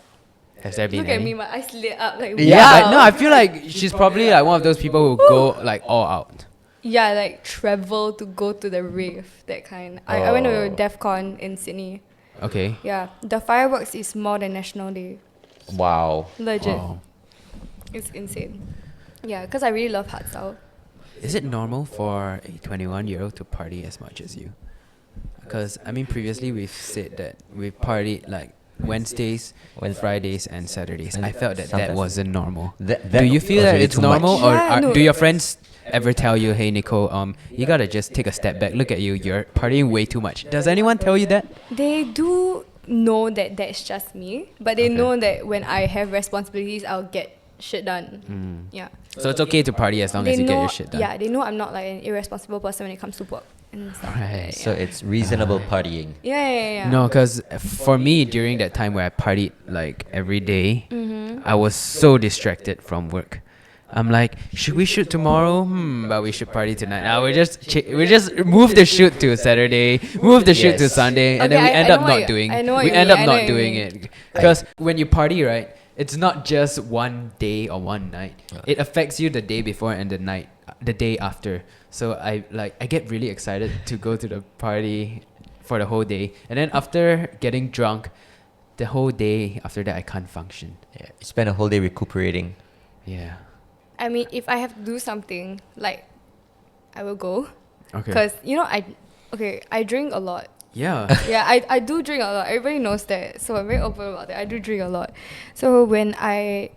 Has there been Look at any? me, my eyes lit up like Yeah, wow. but no, I feel like she's probably like one of those people who go like all out. Yeah, like travel to go to the rave, that kind. I went to Oh. DEF CON in Sydney. Okay. Yeah, the fireworks is more than National Day. Wow. Legit. Wow. It's insane. Yeah, because I really love hardstyle. Is it normal for a 21-year-old to party as much as you? Because I mean, previously we've said that we partied like Wednesdays, Fridays, and Saturdays. I felt that Sometimes. wasn't normal. That Do you feel was that really it's too much. normal, or Yeah, no. do your friends ever tell you, "Hey, Nicole, you gotta just take a step back. Look at you, you're partying way too much." Does anyone tell you that? They do know that that's just me, but they Okay. know that when I have responsibilities, I'll get shit done. Yeah. So it's okay to party as long as you get your shit done. Yeah, they know I'm not like an irresponsible person when it comes to work and stuff. Right. So it's reasonable partying. Yeah. No, because for me, during that time where I partied like every day, Mm-hmm. I was so distracted from work. I'm like, should we shoot tomorrow? But we should party tonight. We just move the shoot to Saturday, move the shoot to Yes. Sunday, and Okay, then we I end know up what not you- doing. I know what We you end mean, up I know not what you doing mean. it because when you party, right, it's not just one day or one night. It affects you the day before and the day after. So I get really excited to go to the party for the whole day, and then after getting drunk, the whole day after that I can't function. Yeah. You spend a whole day recuperating. Yeah. I mean, if I have to do something, like, I will go. Okay. Because, I drink a lot. Yeah. Yeah, I do drink a lot. Everybody knows that. So I'm very open about it. I do drink a lot. So when I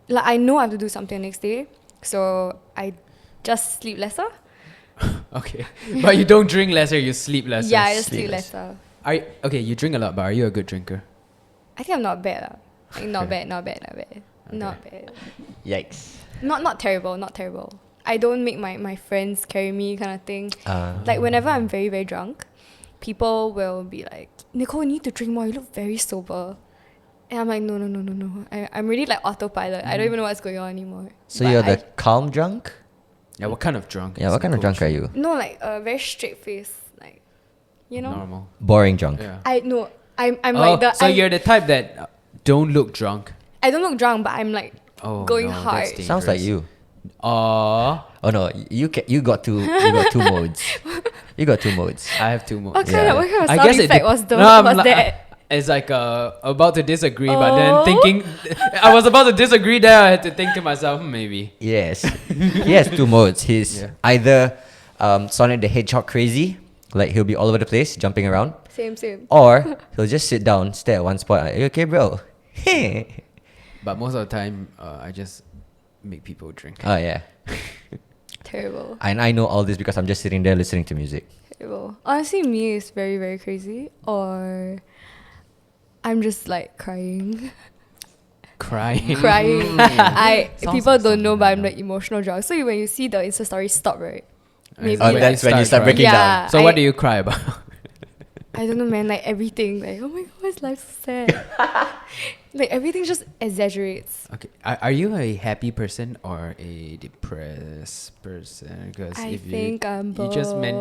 know I have to do something next day, so I just sleep lesser. Okay. But you don't drink lesser, you sleep lesser. Yeah, I just sleep sleep less. lesser. Okay, you drink a lot, but are you a good drinker? I think I'm not bad. Like, not Okay. bad, not bad, not bad. Not bad. Yikes. Not terrible, not terrible. I don't make my friends carry me kind of thing. Like whenever I'm very, very drunk, people will be like, Nicole, you need to drink more. You look very sober. And I'm like, no. I'm really like autopilot. I don't even know what's going on anymore. So But you're the calm drunk? Yeah, what kind of drunk? Yeah, is what kind of Nicole drunk are Choo? you? No, like a very straight face, like, Normal. Boring drunk. Yeah. I'm Oh, like the. so I'm- you're the type that don't look drunk. I don't look drunk, but I'm like Oh, going no, hard. that's Sounds like dangerous. you. Aww. Oh no, you got two modes. You got two modes. I have two more. What kind of Yeah. sound effect was I'm that? It's like about to disagree, but Oh. then thinking, I was about to disagree there. I had to think to myself, maybe. Yes. He has two modes. He's Yeah. either Sonic the Hedgehog crazy, like he'll be all over the place, jumping around, Same. or he'll just sit down, stare at one spot. Are you okay, bro? But most of the time, I just make people drink. Oh yeah. Terrible. And I know all this because I'm just sitting there listening to music. Terrible. Honestly, me is very, very crazy. Or I'm just like crying. Crying. People like don't know, something but I I'm know. like emotional drunk. So when you see the Insta story stop, right? Maybe Oh, when that's when you start crying. breaking Yeah. down. So what do you cry about? I don't know, man. Like everything. Like, oh my god, his life's so sad. Like everything just exaggerates. Okay, are you a happy person or a depressed person? Because I if think I'm you both. just meant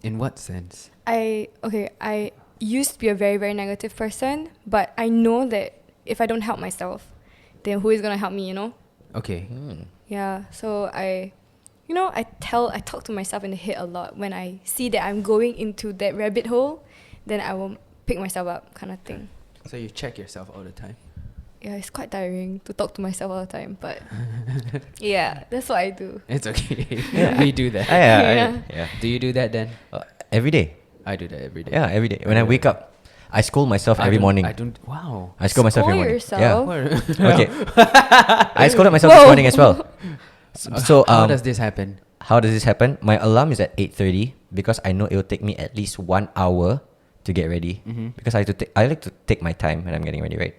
in what sense? I used to be a very, very negative person, but I know that if I don't help myself, then who is gonna help me, Okay. Yeah. So I talk to myself in the head a lot. When I see that I'm going into that rabbit hole, then I will pick myself up, kind of thing. So you check yourself all the time. Yeah, it's quite tiring to talk to myself all the time, but yeah, that's what I do. It's okay. We do that. Yeah. Do you do that then? Every day. I do that every day. Yeah, every day. When I wake up, I scold myself every morning. I don't. Wow. I scold myself every Scold morning. yourself? Yeah. Okay. I scolded myself this Whoa. morning as well. So How does this happen? How does this happen? My alarm is at 8:30 because I know it will take me at least 1 hour to get ready. Because I like to take my time when I'm getting ready, right?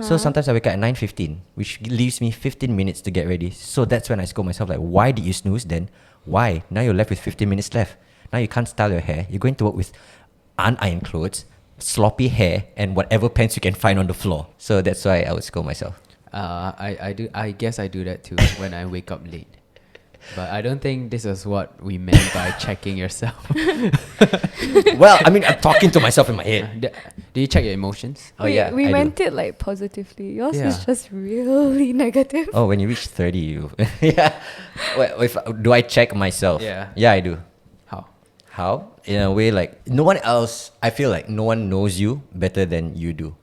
So sometimes I wake up at 9:15, which leaves me 15 minutes to get ready. So that's when I scold myself like, why did you snooze then? Why? Now you're left with 15 minutes left. Now you can't style your hair. You're going to work with unironed clothes, sloppy hair, and whatever pants you can find on the floor. So that's why I would scold myself. I guess I do that too when I wake up late. But I don't think this is what we meant by checking yourself. Well, I mean, I'm talking to myself in my head. Do you check your emotions? Oh yeah, we I do. meant it like positively. Yours Yeah. is just really negative. Oh, when you reach 30, you yeah. Well, do I check myself? Yeah. Yeah, I do. How? How? In a way, like no one else. I feel like no one knows you better than you do.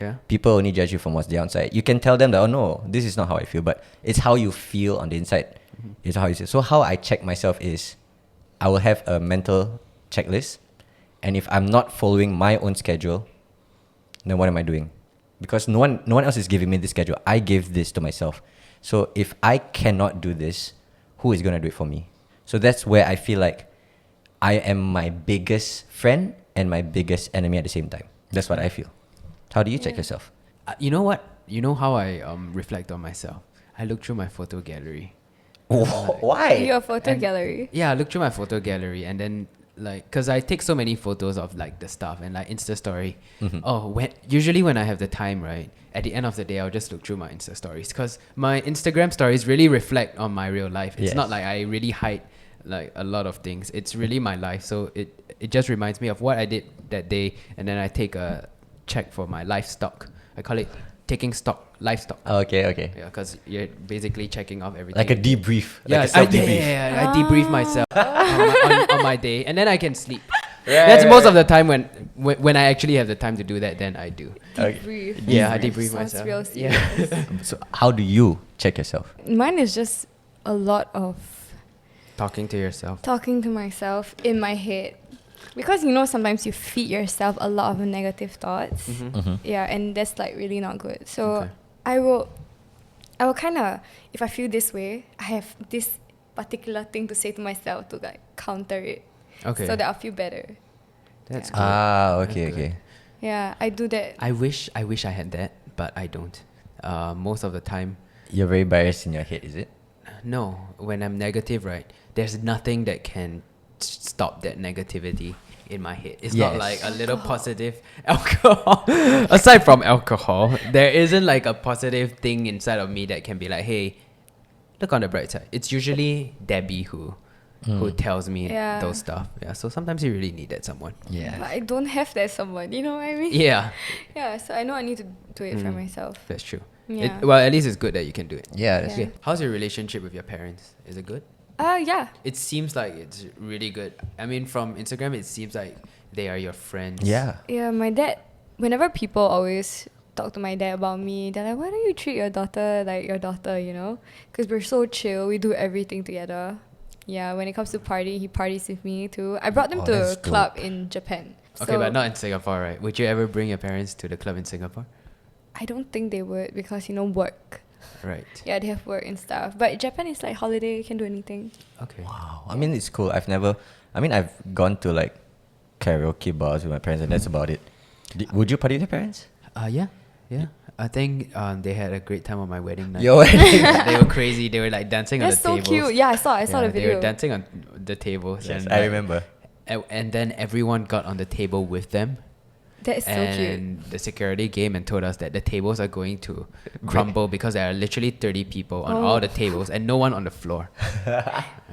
Yeah. People only judge you from what's the outside. You can tell them that, oh no, this is not how I feel, but it's how you feel on the inside. It's how you feel. So how I check myself is, I will have a mental checklist, and if I'm not following my own schedule, then what am I doing? Because no one else is giving me this schedule. I gave this to myself. So if I cannot do this, who is gonna do it for me? So that's where I feel like I am my biggest friend and my biggest enemy at the same time. That's what I feel. How do you check yourself? You know what? You know how I reflect on myself? I look through my photo gallery. Why? Your photo gallery. Yeah, I look through my photo gallery and then like, cause I take so many photos of like the stuff and like Insta story. Usually when I have the time, right, at the end of the day, I'll just look through my Insta stories, cause my Instagram stories really reflect on my real life. It's not like I really hide like a lot of things. It's really my life. So it just reminds me of what I did that day, and then I take a check for my livestock. I call it taking stock, livestock. Okay. Yeah, because you're basically checking off everything. Like a debrief. Yeah, like a self-debrief. I debrief myself on my day, and then I can sleep. That's most of the time when I actually have the time to do that. Then I do. Debrief. Yeah, I debrief Sounds myself. real Yeah. serious. So how do you check yourself? Mine is just a lot of Talking to yourself. talking to myself in my head. Because sometimes you feed yourself a lot of negative thoughts. Yeah, and that's like really not good. So Okay. I will kind of, if I feel this way, I have this particular thing to say to myself to like counter it. Okay. So that I'll feel better. That's Yeah. good. Okay, That's good. okay. Yeah, I do that. I wish I had that, but I don't. Most of the time, You're very biased in your head, is it? no. When I'm negative, right, there's nothing that can stop that negativity in my head. It's not Yes. like a little positive alcohol. Aside from alcohol, there isn't like a positive thing inside of me that can be like, hey, look on the bright side. It's usually Debbie who tells me Yeah. those stuff. Yeah. So sometimes you really need that someone. But Yeah. I don't have that someone, you know what I mean? Yeah, Yeah, so I know I need to do it for myself. that's true. Yeah. Well, at least it's good that you can do it. Yeah, that's Yeah. it. How's your relationship with your parents? Is it good? Yeah. It seems like it's really good. I mean, from Instagram, it seems like they are your friends. Yeah. Yeah, my dad, whenever people always talk to my dad about me, they're like, why don't you treat your daughter like your daughter, Because we're so chill, we do everything together. Yeah, when it comes to party, he parties with me too. I brought them Oh, to a that's club dope. in Japan. Okay, So but not in Singapore, right? Would you ever bring your parents to the club in Singapore? I don't think they would because, work. Right. Yeah, they have work and stuff. But Japan is like holiday, you can do anything. Okay. Wow. I mean, it's cool. I've gone to like karaoke bars with my parents, and that's about it. Would you party with your parents? Yeah. I think they had a great time on my wedding night. Your wedding. They were crazy. They were like dancing That's on so the tables. cute. Yeah, I saw the They video. were dancing on the tables. Yes, and I like- remember. And then everyone got on the table with them. That is so cute. And the security came and told us that the tables are going to crumble because there are literally 30 people on all the tables and no one on the floor.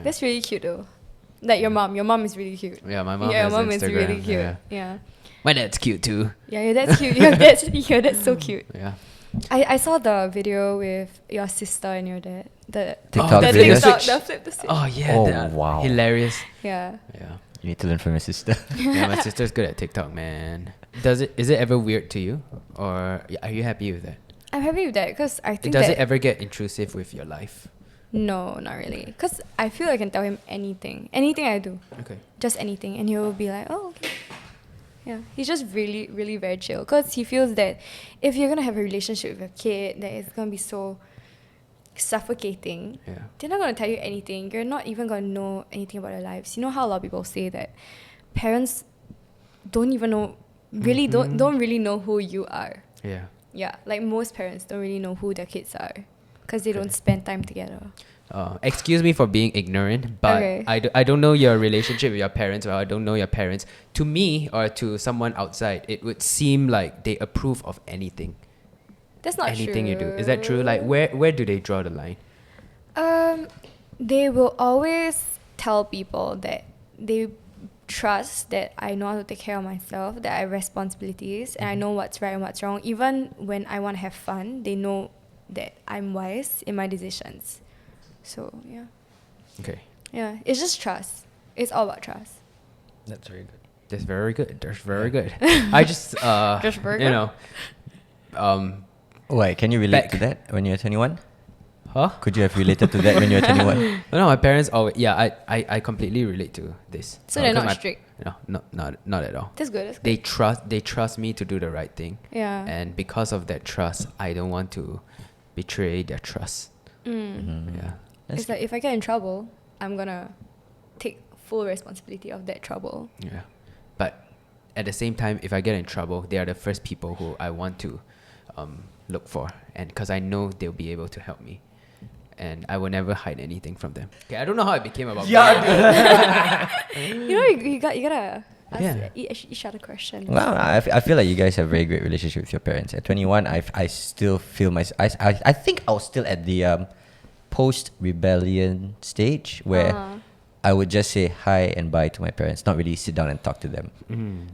That's really cute though. Like your mom is really cute. Yeah, my mom Yeah, has your mom is Instagram. really cute. Yeah. Yeah. My dad's cute too. Yeah, that's cute. That's so cute. Yeah. I saw the video with your sister and your dad. The TikTok the video? TikTok, the flip the switch. Oh yeah. Oh, wow. Hilarious. Yeah. Yeah. You need to learn from your sister. Yeah, my sister's good at TikTok, man. Is it ever weird to you, or are you happy with that? I'm happy with that because I think Does that it ever get intrusive with your life? no, not really. Because I feel I can tell him anything I do, Okay. just anything, and he'll be like, oh, okay. Yeah, he's just really, really very chill. Because he feels that if you're gonna have a relationship with a kid, that it's gonna be so suffocating. Yeah. They're not gonna tell you anything. You're not even gonna know anything about their lives. You know how a lot of people say that parents don't even know, really don't really know who you are. Yeah. Yeah, like most parents don't really know who their kids are because they don't spend time together. Excuse me for being ignorant, but Okay. I don't know your relationship with your parents, or I don't know your parents. To me, or to someone outside, it would seem like they approve of anything. That's not Anything true. you do. Is that true? Like, where do they draw the line? They will always tell people that they trust that I know how to take care of myself, that I have responsibilities, and I know what's right and what's wrong. Even when I want to have fun, they know that I'm wise in my decisions. So, yeah. Okay. Yeah, it's just trust. It's all about trust. That's very good. That's very good. That's very good. I just, Just very you good. know, Why? Can you relate Back. to that when you're 21? huh? Could you have related to that when you're 21? No, my parents always, yeah, I completely relate to this. So they're Because not strict. No, not at all. That's good. That's good. They trust me to do the right thing. Yeah. And because of that trust, I don't want to betray their trust. Yeah. It's like if I get in trouble, I'm gonna take full responsibility of that trouble. Yeah. But at the same time, if I get in trouble, they are the first people who I want to look for. And because I know they'll be able to help me. And I will never hide anything from them. Okay, I don't know how it became about You know, you gotta ask Yeah. each other questions. Well, I feel like you guys have a very great relationship with your parents. At 21, I still feel I think I was still at the post-rebellion stage where I would just say hi and bye to my parents, not really sit down and talk to them.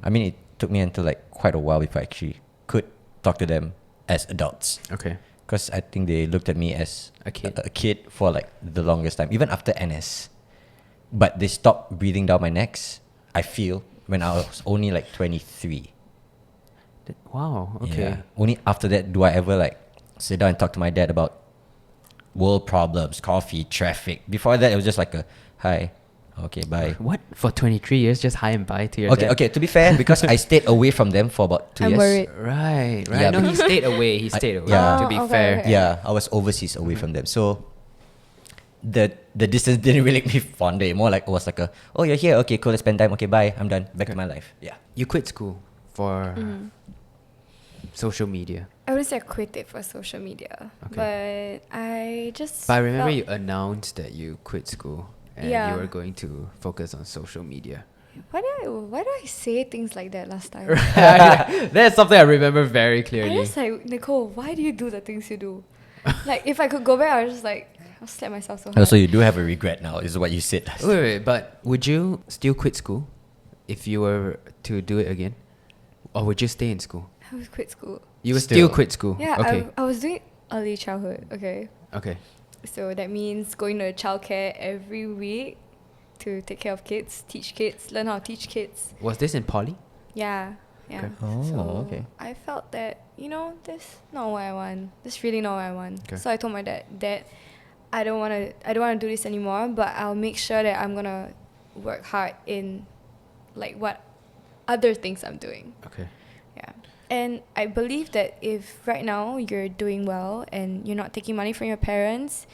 I mean, it took me until like quite a while before I actually could talk to them as adults. Okay. Because I think they looked at me as A kid. a kid for like the longest time, even after NS. But they stopped breathing down my necks, I feel, when I was only like 23. Wow. Okay. Yeah. Only after that do I ever like sit down and talk to my dad about world problems, coffee, traffic. Before that, it was just like a hi, okay, bye. What? For 23 years, just hi and bye to your Okay, dad? okay. To be fair, because I stayed away from them for about 2 I'm years. worried. Right. Yeah, No, but- he stayed away. He stayed away. yeah. To be Oh, okay, fair. okay. Yeah, I was overseas away from them. So the distance didn't really make me fond. It more like it was like a, oh, you're here, okay, cool, let's spend time. Okay, bye, I'm done. Back to my life. Yeah. You quit school for social media. I wouldn't say I quit it for social media, but I just. But I remember felt- you announced that you quit school and Yeah. you were going to focus on social media. Why do I say things like that last time? That's something I remember very I clearly. was like, Nicole, why do you do the things you do? Like, if I could go back, I was just like, I'll slap myself so hard. Oh, so you do have a regret now, is what you said last Wait, but would you still quit school if you were to do it again? Or would you stay in school? I would quit school. You would Still. still quit school? Yeah, Okay. I was doing early childhood, okay? Okay. So that means going to childcare every week to take care of kids, teach kids, learn how to teach kids. Was this in poly? Yeah, yeah. Okay. Oh, So okay. I felt that, this not what I want. This really not what I want. Okay. So I told my dad that I don't wanna do this anymore, but I'll make sure that I'm gonna work hard in like what other things I'm doing. Okay. Yeah. And I believe that if right now you're doing well and you're not taking money from your parents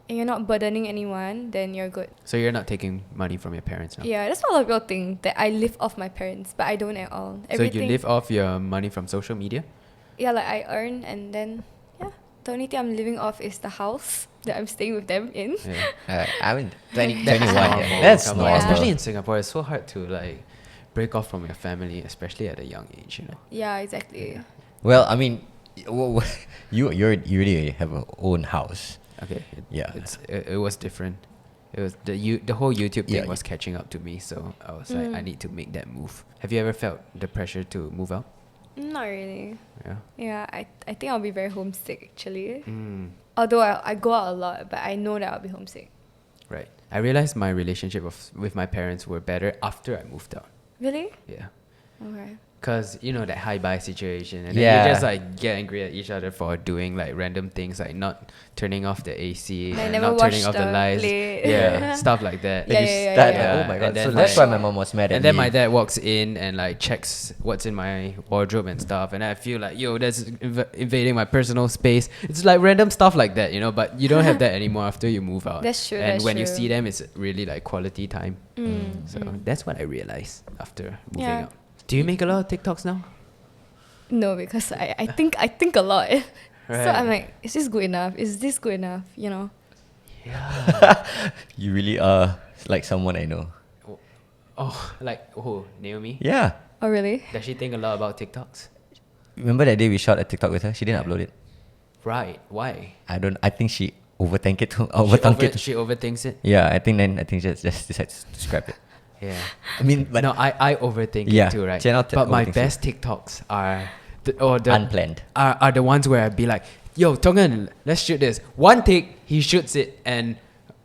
and you're not burdening anyone, then you're good. So you're not taking money from your parents now? Yeah, that's what a lot of people think, that I live off my parents, but I don't at all. So you live off your money from social media? Yeah, like I earn and then, yeah. The only thing I'm living off is the house that I'm staying with them in. Yeah. I mean, 21. That's Yeah. normal. That's Come on. normal. Especially in Singapore, it's so hard to like break off from your family, especially at a young age, you know. Yeah, exactly. Well, I mean, you already have your own house. Okay. Yeah. It was different. It was the whole YouTube thing Yeah. was catching up to me, so I was like, I need to make that move. Have you ever felt the pressure to move out? Not really. Yeah. Yeah, I think I'll be very homesick actually. Mm, Although I go out a lot, but I know that I'll be homesick. right. I realized my relationship with my parents were better after I moved out. Really? Yeah. Okay. Cause you know that high buy situation, and then Yeah. you just like get angry at each other for doing like random things, like not turning off the AC, Like and never not turning wash off the the lights, plate. yeah, stuff like that. Yeah, You yeah, start- yeah. Oh my And god! then, So that's like- why my mom was mad at And then me. my dad walks in and like checks what's in my wardrobe and stuff, and I feel like, yo, that's invading my personal space. It's like random stuff like that, you know. But you don't have that anymore after you move out. That's true, And that's when you true. see them, it's really like quality time. So that's what I realized after moving Yeah. out. Do you make a lot of TikToks now? No, because I think a lot. So Right. I'm like, is this good enough? Is this good enough? You know? You really are like someone I know. Oh, like who? Naomi? Yeah. Oh really? Does she think a lot about TikToks? Remember that day we shot a TikTok with her? She didn't upload it. Right. Why? I think she overthink it. Overthink it. She overthinks it. Yeah, I think just decides to scrap it. Yeah. I mean, but No, I overthink Yeah, it too, right? Jian Hao But my overthinks best TikToks are the unplanned. are the ones where I'd be like, yo, Tongan, let's shoot this. One take, he shoots it, and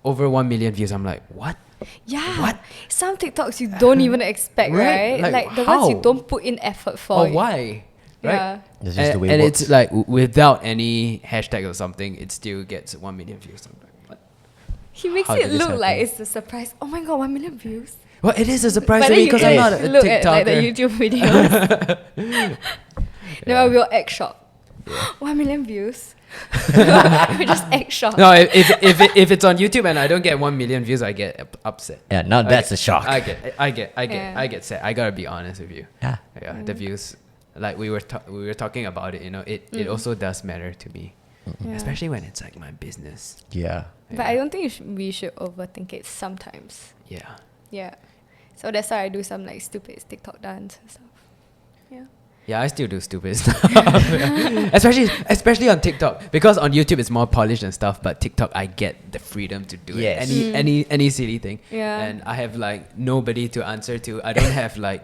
over 1 million views. I'm like, what? Yeah. What? Some TikToks you don't even expect, Right? right? Like, the ones you how? don't put in effort for. Or why? Right? Yeah. That's just the way it And works. it's like without any hashtag or something, it still gets 1 million views. I'm like, what? He makes How it did this look like happen? it's a surprise. Oh my god, 1 million views. Well, it is a surprise But to then me you because I'm not guys a look at like the TikToker. YouTube videos. No, we'll act shocked. 1 million views. We just act shocked. No, if it's on YouTube and I don't get 1 million views, I get upset. Yeah, now that's a shock. I get Yeah. sad. I gotta be honest with you. Yeah. Yeah, the views, like we were talking about it. You know, it also does matter to me, Yeah. especially when it's like my business. Yeah. But I don't think we should overthink it sometimes. Yeah. Yeah. So that's why I do some like stupid TikTok dance and stuff. Yeah. Yeah, I still do stupid stuff, especially on TikTok, because on YouTube it's more polished and stuff. But TikTok, I get the freedom to do Yes. it, any silly thing. Yeah. And I have like nobody to answer to. I don't have like,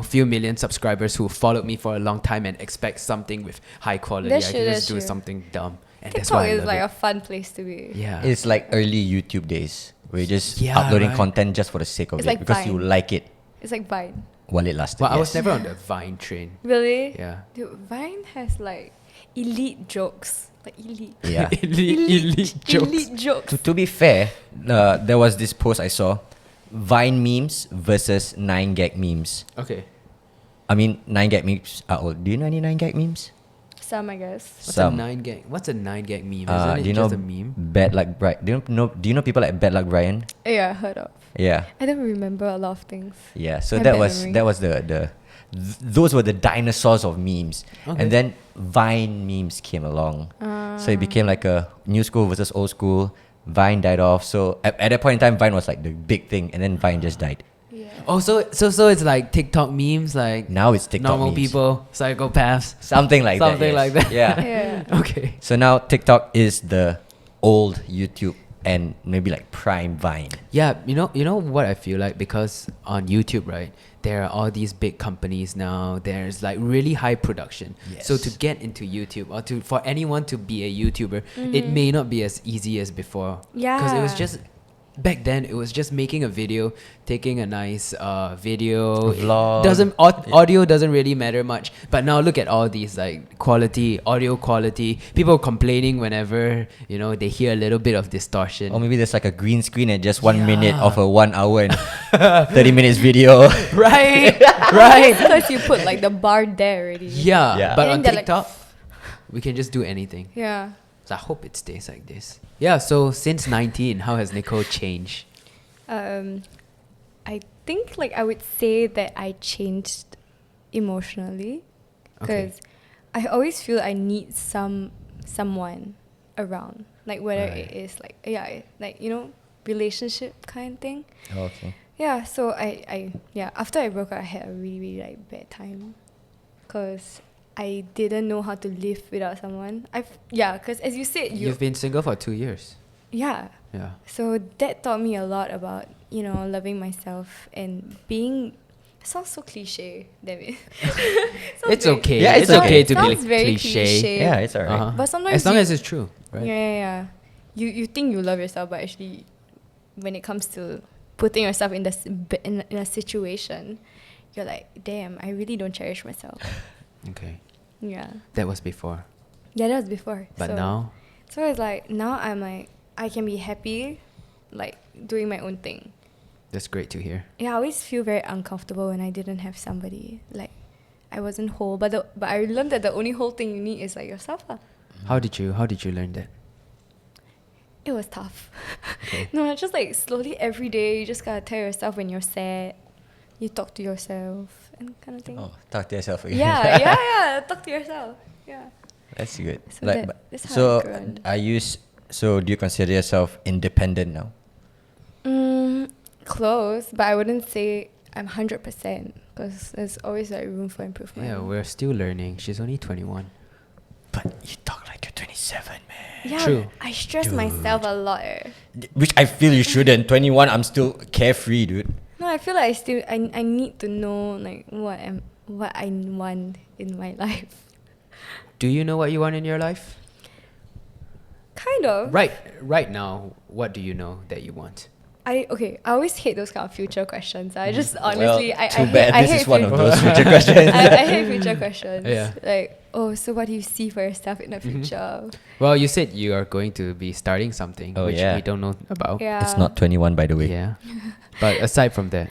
few million subscribers who followed me for a long time and expect something with high quality. That's I true, can that's just do true. something dumb, and that's TikTok why I is love like it. a fun place to be. Yeah. It's like early YouTube days where you're just Yeah, uploading right. content just for the sake of It's it like because you Vine. like it It's like Vine. while it lasted. Well, I was yes. never on the Vine train. Really? Yeah. Dude, Vine has like elite jokes. Like elite. Yeah. elite jokes. Elite jokes. To be fair, there was this post I saw, Vine memes versus 9gag memes. Okay. I mean, 9gag memes are old. Do you know any 9gag memes? Some, I guess. What's a 9gag meme? Isn't do it you know just a meme? Bad Luck Brian? Do you know people like Bad Luck Brian? Yeah, I heard of. Yeah. I don't remember a lot of things. Yeah, so My that bad was memory. those were the dinosaurs of memes, Okay. and then Vine memes came along, so it became like a new school versus old school. Vine died off, so at that point in time, Vine was like the big thing, and then Vine just died. Yeah. Oh, so it's like TikTok memes, like Now it's TikTok normal memes. people, psychopaths, Something like that. Something yes. like that. Yeah. Yeah. Okay. So now TikTok is the old YouTube and maybe like prime Vine. Yeah, you know what I feel like, because on YouTube, right, there are all these big companies now. There's like really high production. So Yes. to get into YouTube, or for anyone to be a YouTuber, it may not be as easy as before. Because it was Yeah. just back then. It was just making a video, taking a nice video. Vlog. Audio doesn't really matter much. But now look at all these like audio quality. People complaining whenever they hear a little bit of distortion. Or maybe there's like a green screen at just 1 minute Yeah. of a 1 hour and 30 minutes video. Right, right. Because you put like the bar there already. Yeah, Yeah. but And on they're like- TikTok, we can just do anything. Yeah. So I hope it stays like this. Yeah, so since 19, how has Nicole changed? I think like I would say that I changed emotionally Okay. because I always feel I need someone around, like whether Right. it is like relationship kind of thing. Okay. Yeah, so I after I broke up, I had a really, really like bad time because I didn't know how to live without someone. Because as you said, You've been single for 2 years. yeah. Yeah. So that taught me a lot about, loving myself and being. It sounds so cliche, damn it. Sounds It's very- okay. Yeah, it's it's okay okay. to be Sounds like very cliche. Yeah, it's alright. Uh-huh. But sometimes as long you- as it's true, right? Yeah. You think you love yourself, but actually, when it comes to putting yourself in in a situation, you're like, damn, I really don't cherish myself. Okay. Yeah. That was before. Yeah, that was before. But so, now, So it's like, now I'm like, I can be happy, like, doing my own thing. that's great to hear. Yeah, I always feel very uncomfortable when I didn't have somebody. Like, I wasn't whole. But I learned that the only whole thing you need is, like, yourself. How did you learn that? It was tough. Okay. No, just, like, slowly every day, you just gotta tell yourself when you're sad. You talk to yourself and kind of thing. Oh, talk to yourself again. Yeah. Talk to yourself. Yeah. That's good. So Like, that's how so I grown. so do you consider yourself independent now? Close, but I wouldn't say I'm 100% because there's always like room for improvement. Yeah, we're still learning. She's only 21. But you talk like you're 27, man. Yeah, True. I stress myself a lot. Which I feel you shouldn't. 21, I'm still carefree, dude. No, I feel like I need to know like what I want in my life. Do you know what you want in your life? Kind of. Right now, what do you know that you want? I always hate those kind of future questions. I just honestly, well, I too hate, bad. I This hate is one of fu- those future questions. I hate future questions. Yeah. Like, oh, so what do you see for yourself in the future? Well, you said you are going to be starting something, Oh, which yeah. we don't know about. Yeah. It's not 21, by the way. Yeah. But aside from that,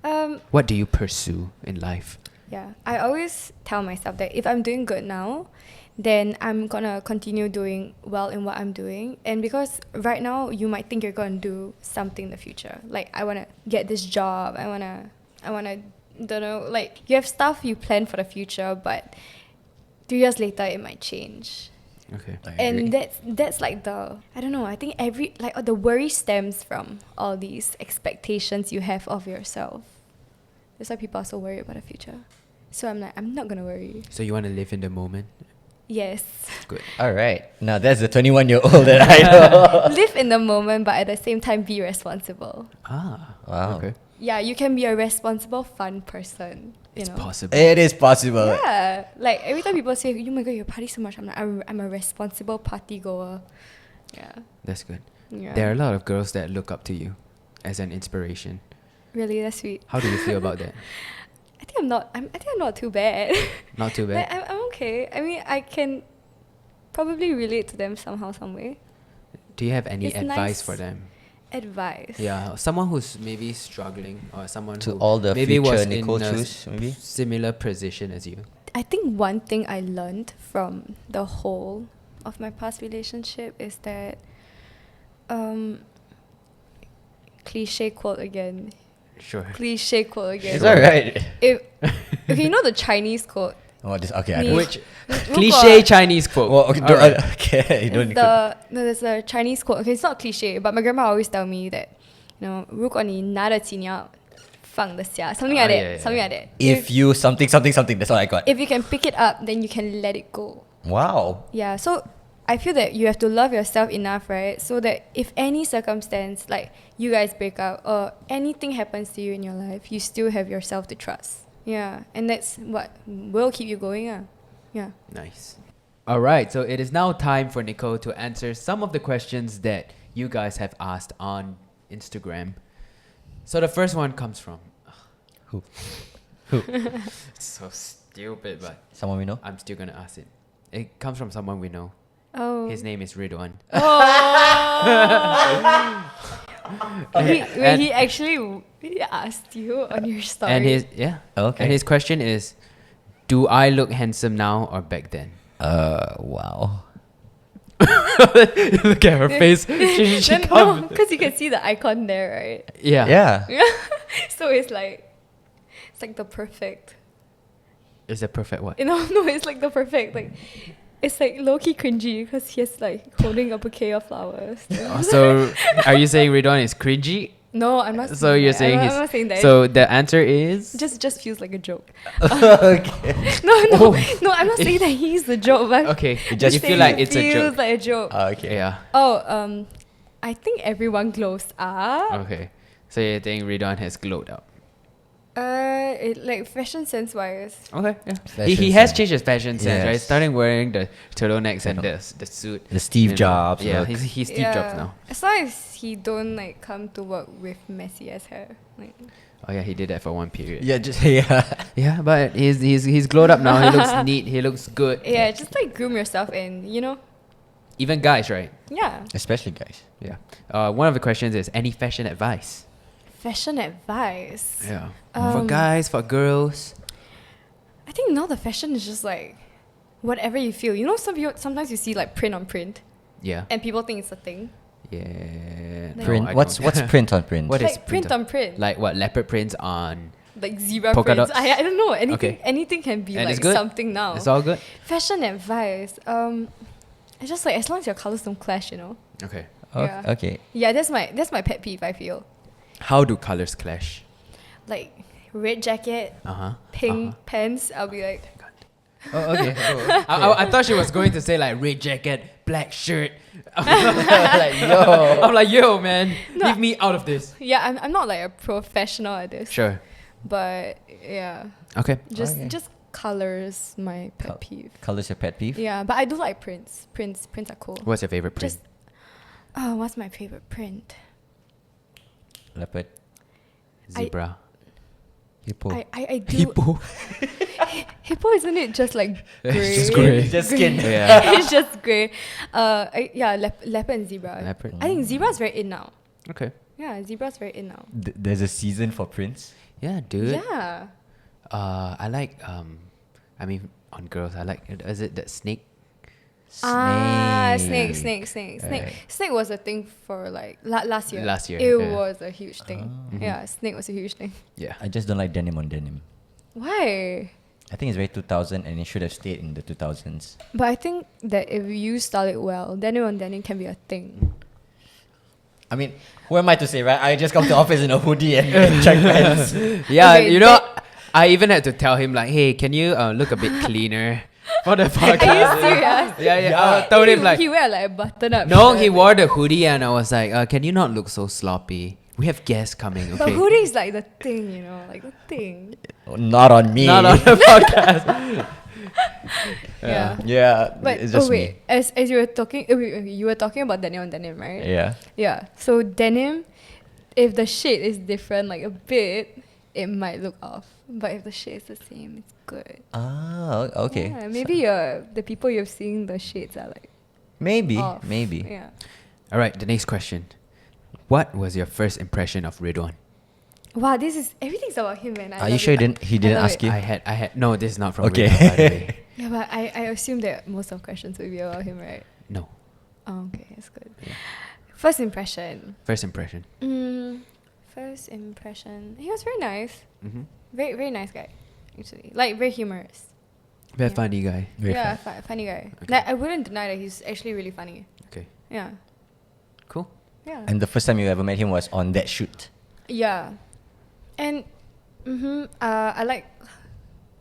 Um. what do you pursue in life? Yeah. I always tell myself that if I'm doing good now, then I'm gonna continue doing well in what I'm doing. And because right now you might think you're gonna do something in the future. Like I wanna get this job. I wanna don't know, like you have stuff you plan for the future, but 3 years later it might change. Okay. I agree. And that's like the, I don't know, I think the worry stems from all these expectations you have of yourself. That's why people are so worried about the future. So I'm like, I'm not gonna worry. So you want to live in the moment? Yes. Good. All right. Now that's the 21-year-old that I know. Live in the moment, but at the same time be responsible. Ah. Wow. Okay. Yeah, you can be a responsible, fun person. You It's know? possible. It is possible. Yeah. Like every time people say, oh my god, you party so much, I'm like, I'm a responsible party goer. Yeah. That's good. Yeah. There are a lot of girls that look up to you as an inspiration. Really, that's sweet. How do you feel about that? I think I'm not too bad. Not too Like, bad. I'm okay. I mean, I can probably relate to them somehow, some way. Do you have any It's advice nice. for them? Advice. Yeah, someone who's maybe struggling or someone To who all the maybe future was Nicole in a Choos, maybe? similar position as you. I think one thing I learned from the whole of my past relationship is that, cliche quote again. Sure. Cliche quote again. It's all right. If, okay, you know the Chinese quote? Oh, this, okay, I Me- don't. Which 如果- cliche Chinese quote? Well, okay, Alright. okay, you don't It's need no, there's a Chinese quote. Okay, it's not cliche, but my grandma always tell me that, you know, 如果你拿得起，你要放得下, something like that. Yeah, yeah, something yeah. like that. If you something, that's all I got. If you can pick it up, then you can let it go. Wow. Yeah, so I feel that you have to love yourself enough, right? So that if any circumstance, like you guys break up or anything happens to you in your life, you still have yourself to trust. Yeah, and that's what will keep you going. Yeah. Nice. All right, so it is now time for Nicole to answer some of the questions that you guys have asked on Instagram. So the first one comes from Who? it's so stupid, but Someone we know? I'm still gonna ask it. It comes from someone we know. Oh. His name is Ridhwan. He actually asked you on your story. And his Okay. And his question is, do I look handsome now or back then? Wow. Look at her face. She Then, no, because you can see the icon there, right? Yeah. Yeah. So it's like the perfect. Is a perfect what? No, it's like the perfect, like, it's like low-key cringy because he's like holding a bouquet of flowers. So are you saying Ridhwan is cringy? No, I'm not. So you're saying I'm not saying that. So the answer is just feels like a joke. Okay. No, I'm not saying that he's the joke. But okay. It just You feel saying like it it's a feels joke. like a joke. Okay. Yeah. Oh, I think everyone glows up. Okay. So you think Ridhwan has glowed up? Like fashion sense wise. Okay. Yeah. Fashion He has sense. changed his fashion sense, right? Yes. Starting wearing the turtlenecks and the suit. The Steve You know. Jobs Yeah, look. he's Steve Jobs now. As long as he don't like come to work with messy ass hair. Like, Oh yeah, he did that for one period. Yeah, just yeah. Yeah, but he's glowed up now. He looks neat. He looks good. yeah, just like groom yourself and Even guys, right? yeah. Especially guys. Yeah. One of the questions is any fashion advice? Fashion advice. Yeah. For guys, for girls. I think now the fashion is just like whatever you feel. You know, sometimes you see like print on print, Yeah. and people think it's a thing. Yeah. No, Print. I What's don't. print on print? What is Like print on print, Like what? Leopard prints on. like zebra polka prints. dots? I don't know. Anything Okay. anything can be And it's like good? something now. It's all good? Fashion advice. It's just like as long as your colors don't clash, Okay. Yeah. Okay. Yeah, that's my pet peeve. I feel How do colors clash? like red jacket, Uh-huh. pink pants. I'll be like, Oh, okay. I thought she was going to say like red jacket, black shirt. Like, yo. I'm like, yo, man, No. leave me out of this. Yeah, I'm not like a professional at this. Sure. But yeah, Okay. Okay. just colors my pet peeve. Colors your pet peeve? Yeah, but I do like prints. Prints are cool. What's your favorite print? Just what's my favorite print? Leopard. Zebra. Hippo. I do. Hippo. Hippo, isn't it just like grey? It's just grey. It's just skin. Yeah. It's just grey. Leopard and zebra. Leopard. I think zebra's very in now. Okay. Yeah, zebra's very in now. There's a season for prints. Yeah, dude. Yeah. I like I mean on girls I like is it that snake? Snake. Right. Snake was a thing for like last year. Last year, It yeah. was a huge thing. Yeah, snake was a huge thing. Yeah. I just don't like denim on denim. Why? I think it's very 2000 and it should have stayed in the 2000s. But I think that if you style it well, denim on denim can be a thing. I mean, who am I to say, right? I just come to office in a hoodie and track pants. Yeah, Okay, you know, I even had to tell him like, hey, can you look a bit cleaner for the podcast? Are you serious? Yeah. I told him like, he wear like a button up. no, shirt. he wore the hoodie and I was like, can you not look so sloppy? We have guests coming, But okay? hoodie is like the thing, you know, like the thing. Not on me. Not on the podcast. Yeah. Yeah, But it's just wait, as you were talking, you were talking about denim on denim, right? me. Yeah. Yeah. So denim, if the shade is different, like a bit, it might look off. But if the shade is the same, it's good. Ah, okay. Yeah, maybe the people you're seeing the shades are like Maybe, off. maybe. Yeah. All right, the next question. What was your first impression of Ridhwan? Wow, this is everything's about him, man. I Are love you sure it. he didn't love ask it. you? I had no, this is not from Okay. Ridhwan, by the way. Yeah, but I assume that most of questions will be about him, right? No. Oh, okay, that's good. Yeah. First impression. First impression. First impression. He was very nice. Mm-hmm. Very, very nice guy, actually. Like, very humorous. Very Yeah. funny guy. Very yeah, fun. funny guy. Okay. Like, I wouldn't deny that he's actually really funny. Okay. Yeah. Cool. Yeah. And the first time you ever met him was on that shoot. Yeah. And I like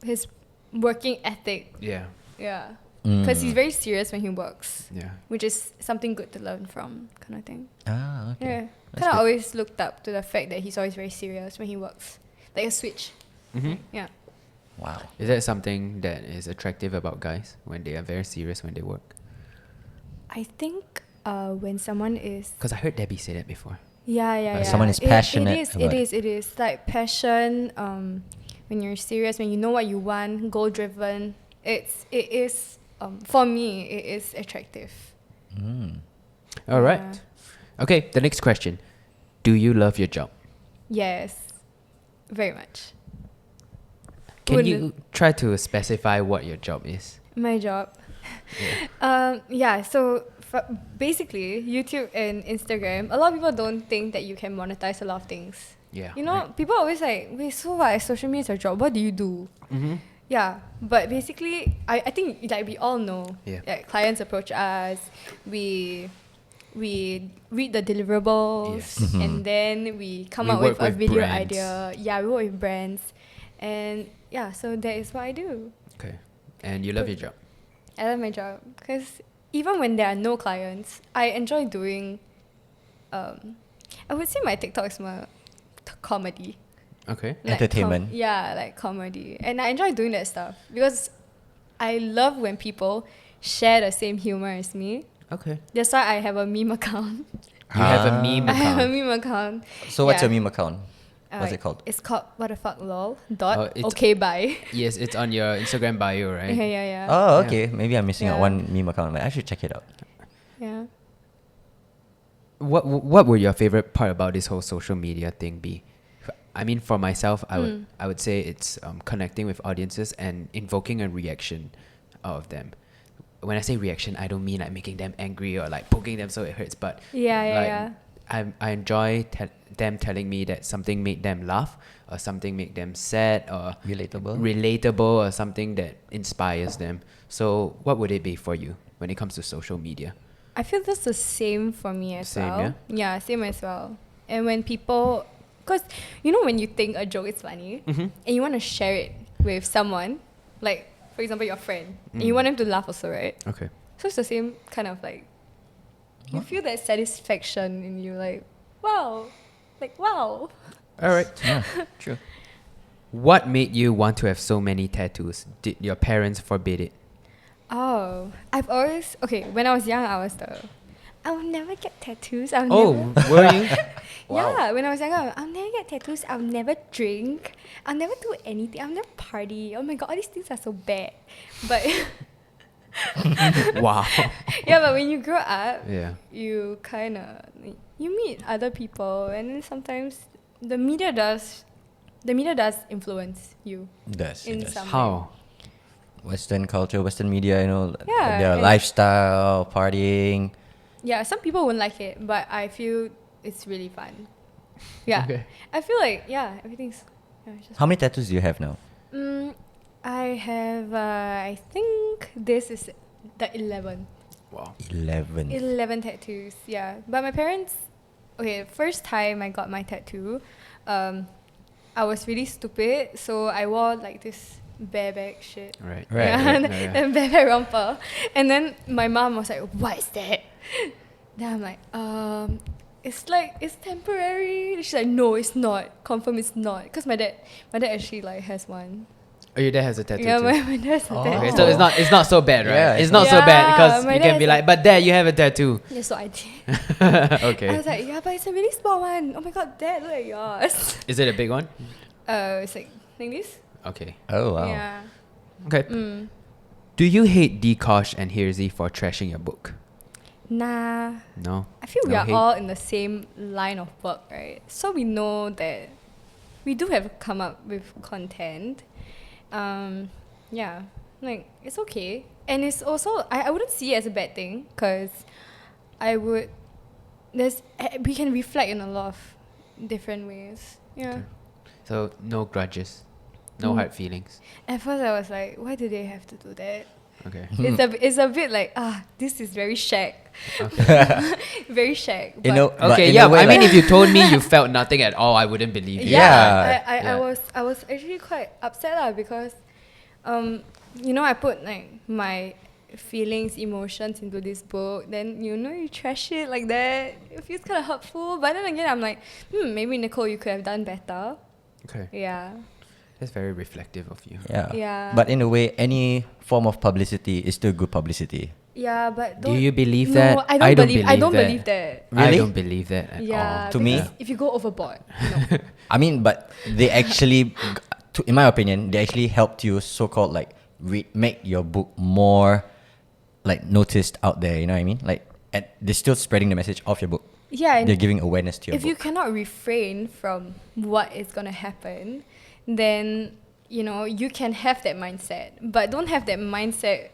his working ethic. Yeah. Yeah. Because he's Mm. very serious when he works, Yeah. which is something good to learn from, kind of thing. Ah, okay. Yeah. That's Kind of good. always looked up to the fact that he's always very serious when he works. Like a switch. Mm-hmm. Yeah. Wow. Is that something that is attractive about guys when they are very serious when they work? I think when someone is Because I heard Debbie say that before. yeah. someone is passionate about It is like passion. When you're serious, when you know what you want, goal driven. It is for me. It is attractive. Mm. All right. Yeah. Okay, the next question. Do you love your job? Yes, very much. Can Wouldn't- you try to specify what your job is? My job. So basically, YouTube and Instagram. A lot of people don't think that you can monetize a lot of things. Yeah. You know, people always like, wait, so what? Social media is your job. What do you do? Mm-hmm. Yeah, but basically, I think like we all know, Yeah. like clients approach us, we read the deliverables, Yes. Mhm. and then we come We up with work a with video brands. idea. Yeah, we work with brands, and yeah, so that is what I do. Okay. And you love your job? I love my job because even when there are no clients, I enjoy doing. I would say my TikTok is more comedy. Okay. Like Entertainment. like comedy. And I enjoy doing that stuff because I love when people share the same humor as me. Okay. That's why I have a meme account. You have a Ah. meme I have a account. meme account. So what's Yeah. your meme account? What's it called? It's called what the fuck lol dot Oh, it's- okay bye. Yes, it's on your Instagram bio, right? Yeah. Oh, Yeah. okay. Maybe I'm missing out Yeah. one meme account. I should check it out. Yeah. What would your favorite part about this whole social media thing be? I mean, for myself, I would say it's connecting with audiences and invoking a reaction out of them. When I say reaction, I don't mean like making them angry or like poking them so it hurts, but Yeah. I enjoy them telling me that something made them laugh or something made them sad or Relatable. or something that inspires them. So what would it be for you when it comes to social media? I feel that's the same for me as Same, well. Yeah, same as well. And when people, because you know when you think a joke is funny Mm-hmm. and you want to share it with someone, like for example, your friend, and you want him to laugh also, right? Okay. So it's the same kind of like, you feel that satisfaction in you, like, wow. All right. Yeah, true. What made you want to have so many tattoos? Did your parents forbid it? Oh, I've always, okay, when I was young, I'll never get tattoos. Oh, were you? Yeah, when I was younger, I'll never get tattoos. I'll never drink. I'll never do anything. I'll never party. Oh my god, all these things are so bad. But Wow. yeah, but when you grow up, Yeah. you kind of you meet other people, and then sometimes the media does influence you Does. in It does. some way. How? Western culture, Western media, you know, Yeah, their and- lifestyle, partying. Yeah, some people won't like it, but I feel it's really fun. Yeah, Okay. I feel like everything's. Yeah, it's just How many tattoos do you have now? I have. I think this is the 11. Wow. 11. 11 tattoos. Yeah, but my parents. Okay, first time I got my tattoo, I was really stupid, so I wore like this bareback shit. Right. Right, Yeah, right. and and bareback romper. And then my mom was like, "What is that?" Then I'm like, it's temporary." She's like, "No, it's not. Confirm it's not." Because my dad actually like has one. Oh, your dad has a tattoo Yeah, too. my dad has a Oh. tattoo. Okay, so it's not so bad, right? Yeah, it's it's not so bad Yeah, because my you can dad's be like- like, but dad, you have a tattoo. Yeah, so I did. Okay. I was like, yeah, but it's a really small one. Oh my god, Dad, look at yours. Is it a big one? It's like this. Okay. Oh, wow. Yeah. Okay. Do you hate Deekosh and Hirzy for trashing your book? Nah. No. I feel we No are hate? all in the same line of work, right? So we know that we do have to come up with content. Yeah, like it's okay, and it's also I wouldn't see it as a bad thing because we can reflect in a lot of different ways. Yeah. Okay. So no grudges, no hard feelings. At first I was like, why do they have to do that? Okay. It's a bit like this is very shag. Okay. Very shag. You know, but Okay. in Yeah. a way, I mean, like- if you told me you felt nothing at all, I wouldn't believe you. Yeah. Yeah. I was actually quite upset because I put like my feelings, emotions into this book, then you trash it like that. It feels kind of hurtful, but then again I'm like, maybe Nicole, you could have done better. Okay. Yeah. That's very reflective of you. Yeah. Yeah. But in a way, any form of publicity is still good publicity. Yeah, but Do don't, you believe no, that? I don't believe that. that. I Really? don't believe that at Yeah, all. To me- because if you go overboard, no. I mean, but they actually, in my opinion, they actually helped you so-called like make your book more like noticed out there. You know what I mean? Like, they're still spreading the message of your book. Yeah, and They're giving awareness to your if book. you cannot refrain from what is gonna happen, then you can have that mindset, but don't have that mindset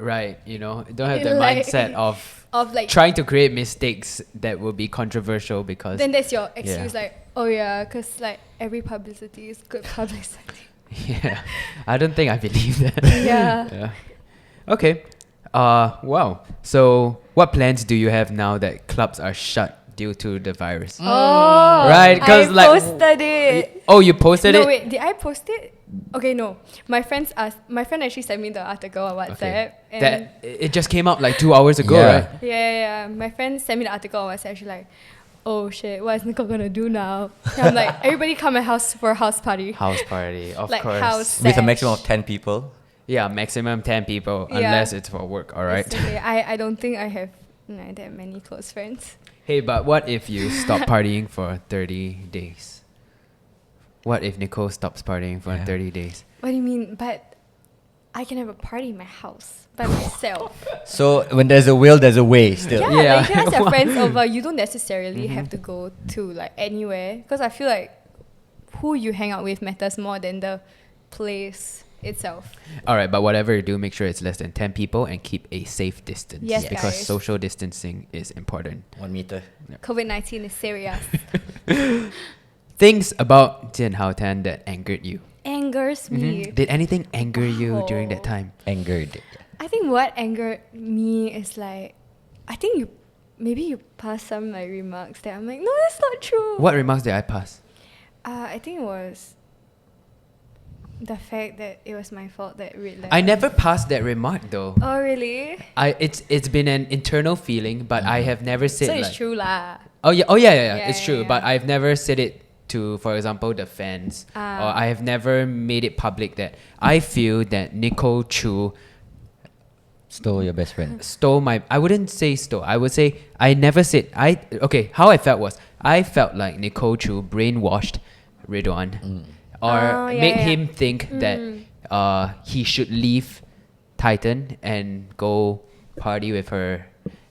Right. Don't have the Like- mindset of of like. trying to create mistakes that will be controversial because Then that's your excuse, Yeah. like, oh yeah, because like every publicity is good publicity. yeah, I don't think I believe that. Yeah. Yeah. Okay. Wow. So, what plans do you have now that clubs are shut due to the virus? Oh, Right, 'cause I like- posted it. Oh, you posted No, it? wait, did I post it? Okay, no. My friend actually sent me the article on WhatsApp. And That it just came out like 2 hours ago, Yeah. right? yeah. My friend sent me the article on WhatsApp. She's like, oh shit, what is Nicole gonna do now? And I'm like, everybody come my house for a house party. House party, of Like course. house With a sesh. maximum of 10 people. Yeah, maximum 10 people, Yeah. unless it's for work, all right? It's okay. I don't think I have that many close friends. Hey, but what if you stop partying for 30 days? What if Nicole stops partying for Yeah. 30 days? What do you mean? But I can have a party in my house by myself. So when there's a will, there's a way still. Yeah, Yeah. like you can ask your friends over. You don't necessarily have to go to like anywhere, because I feel like who you hang out with matters more than the place itself. All right, but whatever you do, make sure it's less than 10 people and keep a safe distance. Yes, because guys. social distancing is important. 1 meter. COVID-19 is serious. Things about Jian Hao that angered you. Angers me. Did anything anger you during that Wow. time? Angered. I think what angered me is like, I think maybe you passed some like remarks that I'm like, no, that's not true. What remarks did I pass? I think it was. the fact that it was my fault that Rid left. I never passed that remark though. Oh really? It's been an internal feeling, but I have never said So like. it's true lah. Yeah. It's Yeah, true, yeah. but I've never said it to, for example, the fans, or I have never made it public that I feel that Nicole Choo Stole your best friend. stole my. I wouldn't say stole. I would say I never said. How I felt was I felt like Nicole Choo brainwashed Ridhwan, or made him think that he should leave Titan and go party with her.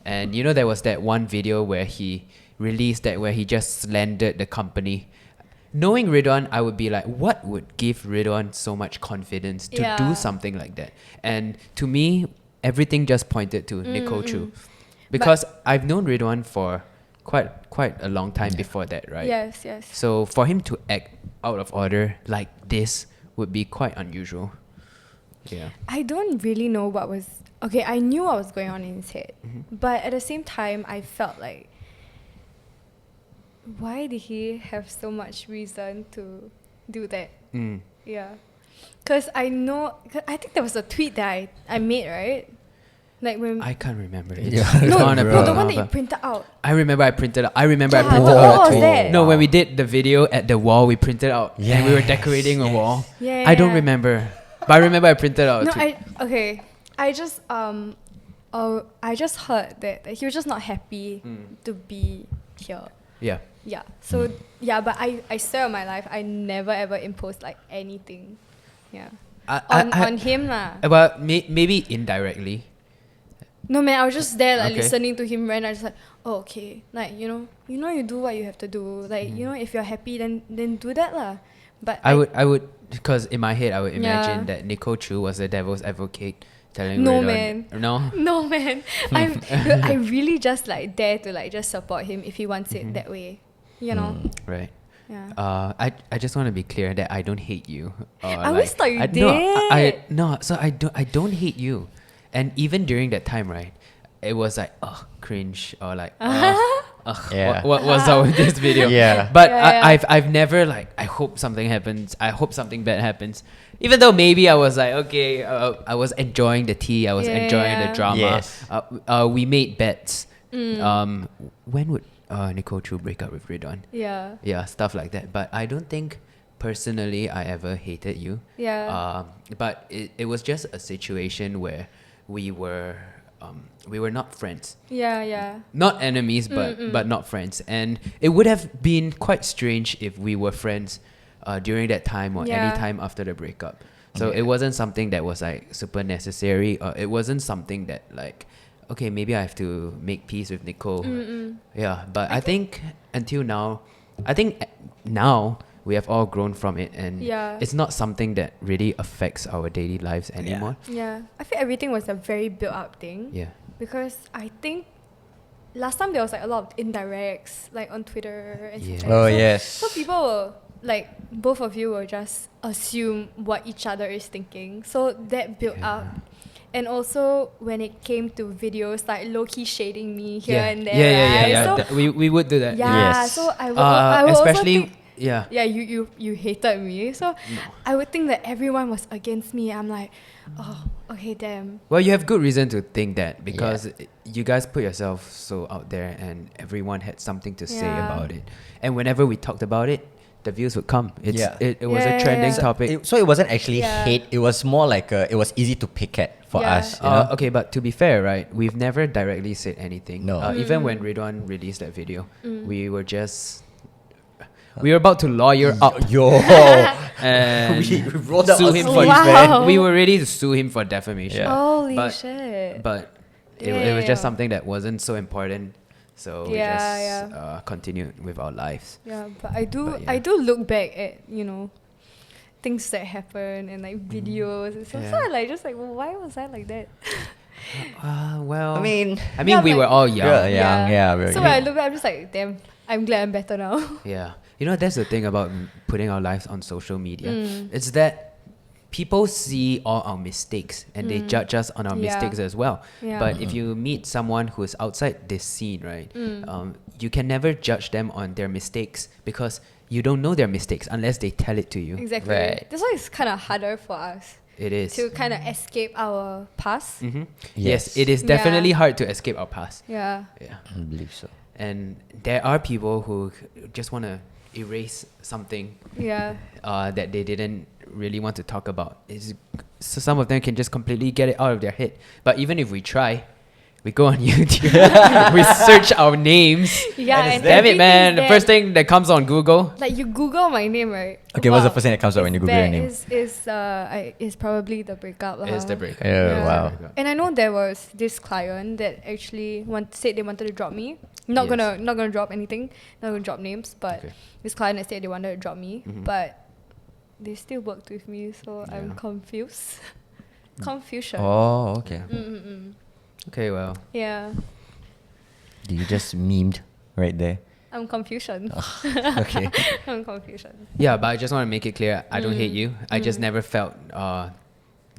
And you know there was that one video where he released that where he just slandered the company. Knowing Ridhwan, I would be like, what would give Ridhwan so much confidence to do something like that? And to me, everything just pointed to Nicole Choo. Because I've known Ridhwan for quite a long time before that, right? Yes. So for him to act out of order like this would be quite unusual. Yeah. I don't really know what was... Okay, I knew what was going on in his head. But at the same time, I felt like... Why did he have so much reason to do that? Yeah. Because I know... 'cause I think there was a tweet that I made, right? Like when... I can't remember. Yeah. It's on a No, the blog, one that you but printed out. I remember I printed out. I remember I Yeah, printed what out. was that? No, when we did the video at the wall, we printed out and we were decorating a wall. Yeah. I don't remember, but I remember I printed out. No, too. I just heard that he was just not happy to be here. Yeah. Yeah. So but I swear on my life, I never ever imposed like anything. Yeah. On him lah. Well, maybe indirectly. No man, I was just there like Okay. listening to him rant. I just like, oh okay, like you do what you have to do. Like if you're happy, then do that lah. But I would because in my head I would imagine that Nicole Choo was the devil's advocate telling No, Ridhwan- man. No. No man, I really just like dare to like just support him if he wants it that way. You know. Right. Yeah. I just want to be clear that I don't hate you. I always thought you did. did. So I don't hate you, and even during that time, right, it was like cringe or like Yeah. what was up with this video? Yeah. But Yeah. I've never like I hope something happens. I hope something bad happens. Even though maybe I was like okay, I was enjoying the tea. I was enjoying the drama. Yes. We made bets. When would Nicole Choo break up with Ridhwan? Yeah. Stuff like that. But I don't think personally I ever hated you. Yeah. But it was just a situation where we were not friends, Yeah. not enemies, but not friends. And it would have been quite strange if we were friends during that time or any time after the breakup. So it wasn't something that was like super necessary, or it wasn't something that like, okay, maybe I have to make peace with Nicole. Yeah, but I think until now, now we have all grown from it, and it's not something that really affects our daily lives anymore. Yeah. I feel everything was a very built up thing. Yeah. Because I think last time there was like a lot of indirects like on Twitter and stuff like Oh that. yes. So people will like both of you will just assume what each other is thinking. So that built up. And also when it came to videos like low-key shading me here and there. Yeah. So, We would do that. Yes. so I would especially also think, yeah. you hated me. So I would think that everyone was against me. I'm like, oh, okay, damn. Well, you have good reason to think that because you guys put yourself so out there, and everyone had something to say about it. And whenever we talked about it, the views would come. It was a trending topic. So it wasn't actually hate. It was more like it was easy to pick at for us. You know? Okay, but to be fair, right, we've never directly said anything. No. Even when Ridhwan released that video, we were just... We were about to lawyer up Yo. and We rolled out sue our him for... sleeves, Wow. We were ready to sue him for defamation. Yeah. Holy But- shit. But it was just something that wasn't so important. So we Yeah, just continued with our lives. Yeah, but I do But yeah. I do look back at, things that happen and like videos and stuff. So I like just like, well, why was I like that? Well, I mean, Yeah, we like- were all young. very So young. when I look back, I'm just like, damn, I'm glad I'm better now. Yeah. That's the thing about putting our lives on social media. It's that people see all our mistakes and they judge us on our mistakes as well. Yeah. But if you meet someone who is outside this scene, right, you can never judge them on their mistakes because you don't know their mistakes unless they tell it to you. Exactly. Right. That's why it's kind of harder for us It is. to kind of escape our past. Yes, Yes. it is Yeah. definitely hard to escape our past. Yeah. Yeah. I believe so. And there are people who just want to erase something Yeah. that they didn't really want to talk about. So some of them can just completely get it out of their head. But even if we try, we go on YouTube, we search our names. Yeah. And And it's Damn it, man! The everything's first there. thing that comes on Google. Like you Google my name, right? Okay, what's the Wow. first thing that comes up when you Google your name? Is probably the breakup. Is the breakup. Oh, Yeah. wow. And I know there was this client that actually said they wanted to drop me. Not Yes. gonna drop anything. Not gonna drop names, but Okay. this client that said they wanted to drop me, Mhm. but they still worked with me, so I'm Yeah. confused. Confusion. Oh, okay. Mm-mm-mm. Okay, well, Yeah, You just memed right there. I'm confusion. Okay. I'm confusion. yeah, but I just want to make it clear, I don't hate Mm. you. I just never felt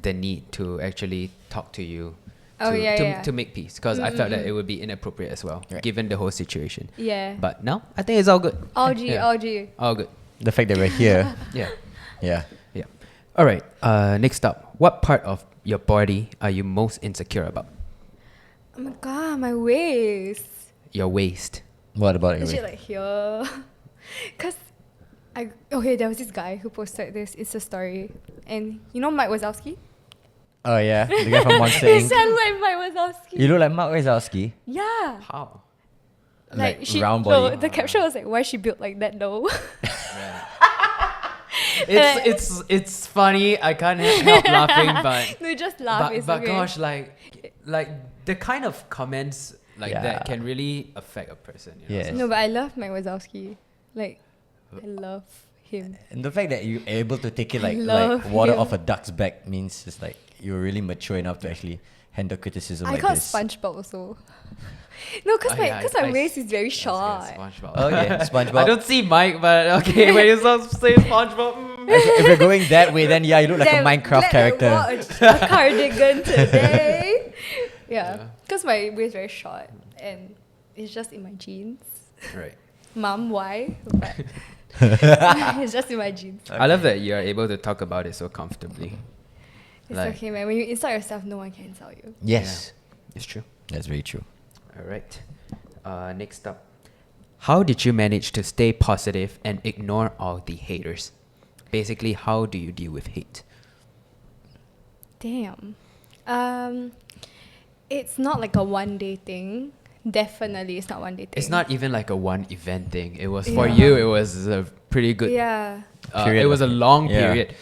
the need to actually talk to you Oh, yeah, yeah. to make peace, because I felt that Mm-mm-mm. it would be inappropriate as well, Right. given the whole situation. Yeah. But now, I think it's all good. all G, Yeah. all G. All good. The fact that we're here. Yeah. Yeah. Yeah. All right. Next up, what part of your body are you most insecure about? Oh my god, my waist. Your waist. What about Is it? it like here? Cause there was this guy who posted this Insta story, and you know Mike Wazowski? Oh yeah, the guy from Monster He Inc. sounds like Mike Wazowski. You look like Mark Wazowski. Yeah. How? Like she, round no, body. the caption was like, "Why she built like that though?" It's funny. I can't help laughing, but No, just laugh. It's but okay. gosh, like the kind of comments like Yeah. that can really affect a person. You know? Yes. No, but I love Mike Wazowski. Like, I love him. And the fact that you're able to take it I like love water him. off a duck's back means it's like you're really mature enough to actually handle criticism I like got this. SpongeBob also. No, cause my waist is very short. SpongeBob. Okay, SpongeBob. I don't see Mike, but okay, when you say SpongeBob. If you're going that way, then yeah, you look like a Damn, Minecraft glad I character. wore a cardigan today. Yeah. Yeah, because my waist very short and it's just in my jeans. Right. Mom, why? But it's just in my jeans. I love that you are able to talk about it so comfortably. It's Like- okay, man. When you insult yourself, no one can insult you. Yes, It's true. that's very true. All right. Next up. How did you manage to stay positive and ignore all the haters? Basically, how do you deal with hate? Damn. It's not like a one day thing. Definitely, it's not one day thing. It's not even like a one event thing. It was for Yeah. you. It was a pretty good. Yeah. Period It was a of- long yeah. period.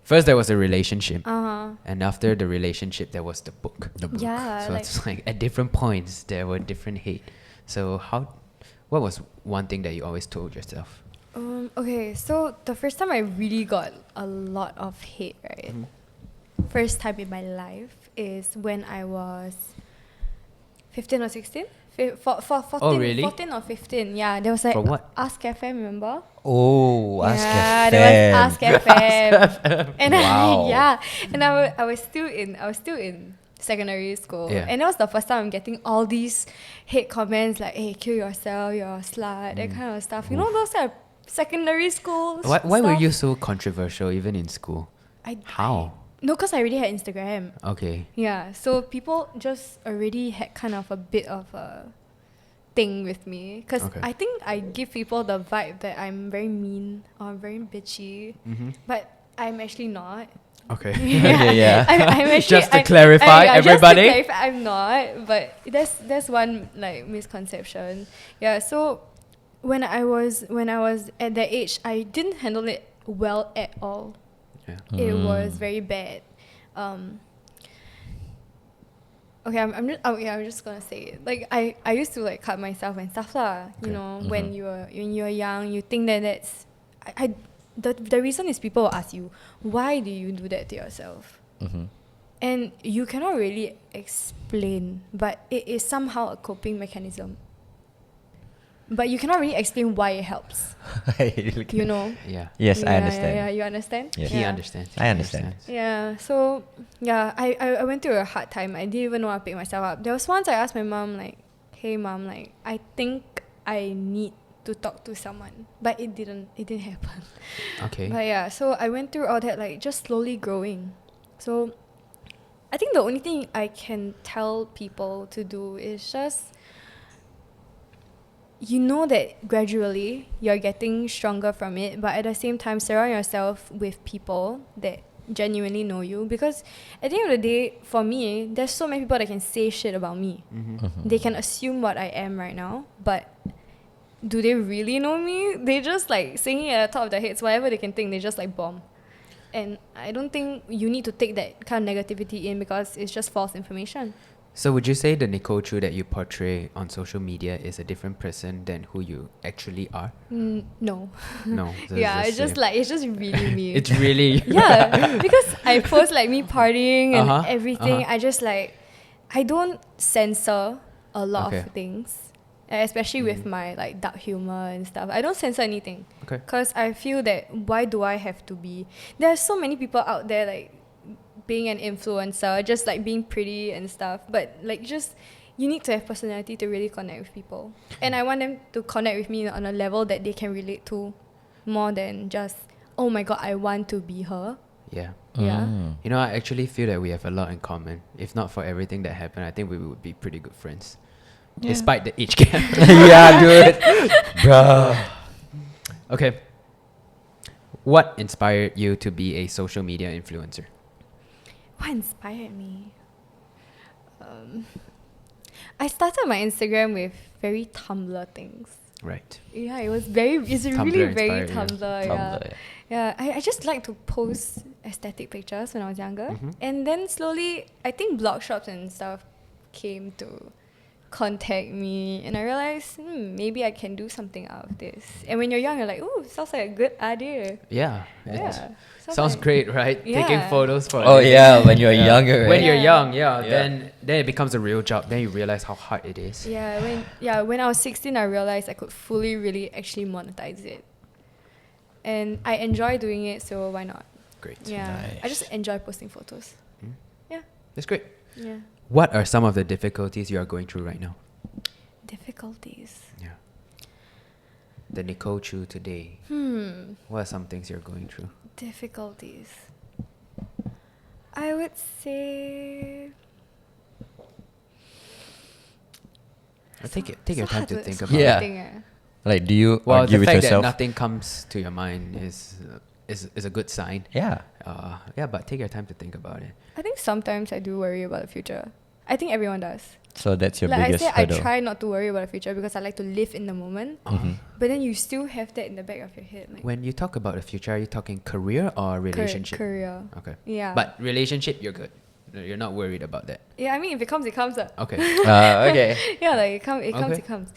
First, there was a relationship, Uh-huh. and after the relationship, there was the book. The book. Yeah. So like, it's like at different points there were different hate. So what was one thing that you always told yourself? okay, so the first time I really got a lot of hate, right? Mm-hmm. First time in my life is when I was 15 or 16. 14, really? 14 or 15. Yeah, there was like For what? Ask FM, remember? Oh, Ask yeah, FM. there was Ask FM. And Wow. and I was still in secondary school. Yeah. And that was the first time I'm getting all these hate comments like, hey, kill yourself, you're a slut, that kind of stuff. You know those kind of secondary school Why were stuff? you so controversial even in school? How? No, because I already had Instagram. Okay. Yeah, so people just already had kind of a bit of a thing with me. Because Okay. I think I give people the vibe that I'm very mean or I'm very bitchy. Mm-hmm. But I'm actually not. Okay. Okay, yeah. I'm actually, Just to clarify, everybody. Just to clarify, I'm not. But that's one like misconception. Yeah. So when I was at that age, I didn't handle it well at all. Yeah. It was very bad. Okay, I'm just gonna say it. Like I used to like cut myself and stuff lah. You Okay. know, when you're young, you think that that's the reason is people will ask you, why do you do that to yourself? Mm-hmm. And you cannot really explain, but it is somehow a coping mechanism. But you cannot really explain why it helps. You know. Yeah. Yes, I Yeah, understand. Yeah, you understand? Yes. He Yeah. understands. I understand. Yeah, so yeah, I went through a hard time. I didn't even know how to pick myself up. There was once I asked my mom, like, hey mom, like, I think I need to talk to someone, but it didn't happen. Okay. But yeah, so I went through all that, like just slowly growing. So I think the only thing I can tell people to do is just, you know that gradually you're getting stronger from it, but at the same time surround yourself with people that genuinely know you, because at the end of the day, for me, there's so many people that can say shit about me. They can assume what I am right now, but do they really know me? They just like singing at the top of their heads, whatever they can think, they just like bomb. And I don't think you need to take that kind of negativity in, because it's just false information. So would you say the Nicole Choo that you portray on social media is a different person than who you actually are? No. No. So Yeah, the it's just same. like, it's just really me. It's really Yeah, because I post like me partying and Uh-huh, everything. uh-huh. I just like, I don't censor a lot Okay. of things, especially with my like dark humor and stuff. I don't censor anything. Okay. Because I feel that why do I have to be? There are so many people out there like being an influencer, just like being pretty and stuff. But like just, you need to have personality to really connect with people. And I want them to connect with me on a level that they can relate to, more than just, oh my god, I want to be her. Yeah. Yeah. You know, I actually feel that we have a lot in common. If not for everything that happened, I think we would be pretty good friends. Despite the age gap. Yeah, dude. Bruh. Okay. What inspired you to be a social media influencer? What inspired me? I started my Instagram with very Tumblr things. Right. Yeah, it's really Tumblr very inspired you. Tumblr. Tumblr, Yeah, I just like to post aesthetic pictures when I was younger. Mhm. And then slowly, I think blog shops and stuff came to contact me. And I realized, maybe I can do something out of this. And when you're young, you're like, ooh, sounds like a good idea. Yeah. Yeah. Sounds like- great, right? Taking Yeah. photos for Oh a living. yeah, when you're younger, right? When you're Yeah. young, then it becomes a real job. Then you realize how hard it is. When I was 16, I realized I could fully, really actually monetize it. And I enjoy doing it, so why not? Great. Yeah. I Nice. just enjoy posting photos. Mm. Yeah. That's great. Yeah. What are some of the difficulties you are going through right now? Difficulties. Yeah. The Nicole Choo today. What are some things you're going through? Difficulties. I would say Take your time to think about Yeah. it. Like, do you Well, argue the with fact yourself? that nothing comes to your mind is a good sign. Yeah. Yeah, but take your time to think about it. I think sometimes I do worry about the future. I think everyone does. So that's your Like I biggest said, hurdle. I try not to worry about the future because I like to live in the moment. But then you still have that in the back of your head. Like When you talk about the future, are you talking career or relationship? career. Okay. Yeah. But relationship, you're good. You're not worried about that. yeah, I mean, if it comes, it comes. Okay. Okay. Yeah, like it comes, Okay. it comes.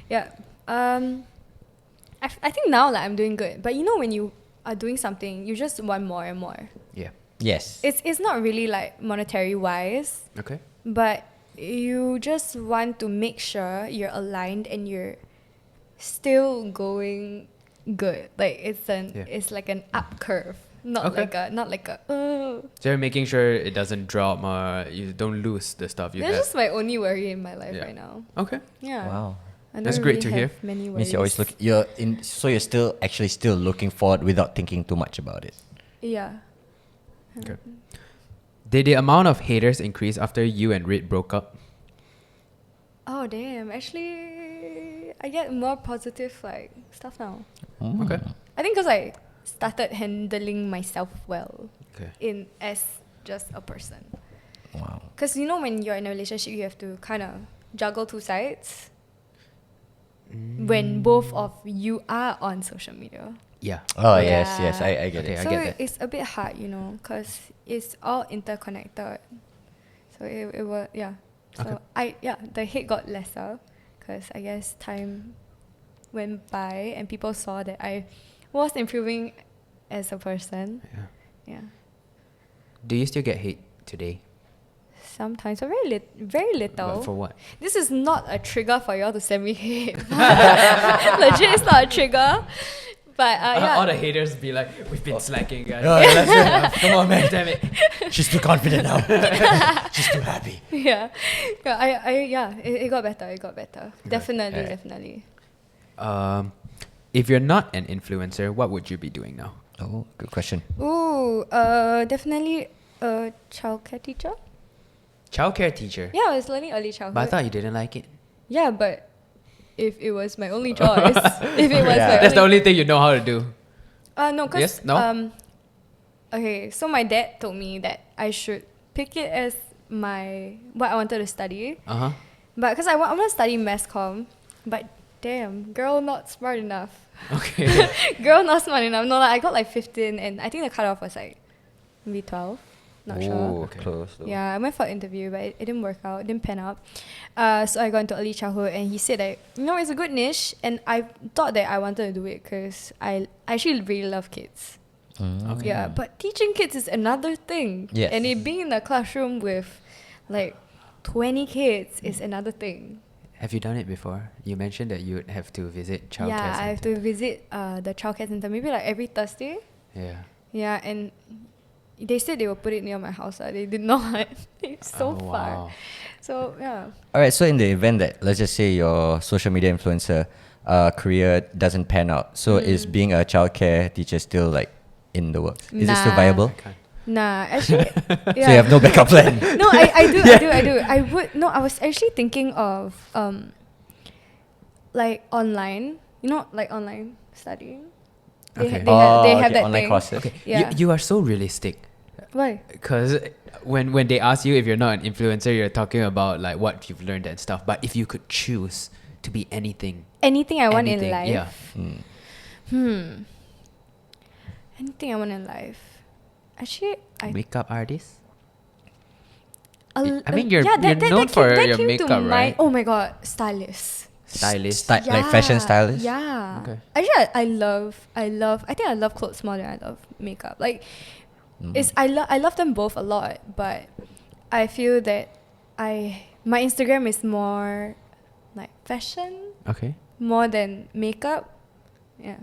Yeah. I think now like I'm doing good. But you know when you are doing something, you just want more and more. Yeah. Yes. It's not really like monetary wise, Okay. but you just want to make sure you're aligned and you're still going good. Like it's like an up curve, not Okay. like a. Oh. So you're making sure it doesn't drop or you don't lose the stuff you That's have. just my only worry in my life Yeah. right now. Okay. Yeah. Wow. I That's don't great really to hear. have Many worries. Means you're always looking. So you're still looking forward without thinking too much about it. Yeah. Okay. Did the amount of haters increase after you and Rid broke up? Oh damn! Actually, I get more positive like stuff now. Okay. I think because I started handling myself well Okay. as just a person. Wow. Because you know when you're in a relationship, you have to kind of juggle two sides. When both of you are on social media. Yeah. Oh Yeah. yes, I get Okay, it. I So get that. it's a bit hard, you know, because it's all interconnected. So it was, yeah. So the hate got lesser because I guess time went by and people saw that I was improving as a person. Yeah. Yeah. Do you still get hate today? Sometimes, but very little. But for what? This is not a trigger for y'all to send me hate. Legit, it's not a trigger. But yeah. All the haters be like, we've been slacking, guys. Come on, man. Damn it. She's too confident now. She's too happy. Yeah. It got better. It got better. Okay. Definitely, Alright. definitely. If you're not an influencer, what would you be doing now? Oh, good question. Ooh, definitely a childcare teacher. Childcare teacher. Yeah, I was learning early childhood. But I thought you didn't like it. Yeah, but if it was my only choice, if it was Yeah. my That's the only thing you know how to do. no, cause Yes? No? okay, so my dad told me that I should pick it as what I wanted to study, Uh huh. but because I want to study mass comm, but damn, girl not smart enough. Okay. Girl not smart enough. No, like, I got like 15, and I think the cutoff was like maybe 12. Not sure. Oh, Okay. close. Though. Yeah, I went for an interview, but it didn't work out. It didn't pan out. So I got into early childhood, and he said that, it's a good niche, and I thought that I wanted to do it because I actually really love kids. Okay. Yeah, but teaching kids is another thing. Yes. And it being in a classroom with like 20 kids is another thing. Have you done it before? You mentioned that you would have to visit childcare Yeah, I have center. to visit the childcare center maybe like every Thursday. Yeah. Yeah, and they said they will put it near my house. They did not. It's so Oh, far. wow. So, yeah. All right. So in the event that, let's just say, your social media influencer career doesn't pan out, so is being a childcare teacher still like in the works? Is it still Nah. viable? I can't. Nah, actually, yeah. So you have no backup plan. No, I do. I was actually thinking of like online, like online studying. They, Okay. they have that online thing. courses. Okay. Yeah. You are so realistic. Why? Because when they ask you if you're not an influencer, you're talking about like what you've learned and stuff. But if you could choose to be anything, Anything I want in anything, life. yeah. Anything I want in life. Actually, Makeup artist. I I mean, you're that known for that your came to makeup, mind. right? Oh my god, stylist. Stylist. Like fashion stylist. Yeah. Okay. Actually, I think I love clothes more than I love makeup. Like, I love them both a lot, but I feel that my Instagram is more like fashion Okay. more than makeup. Yeah.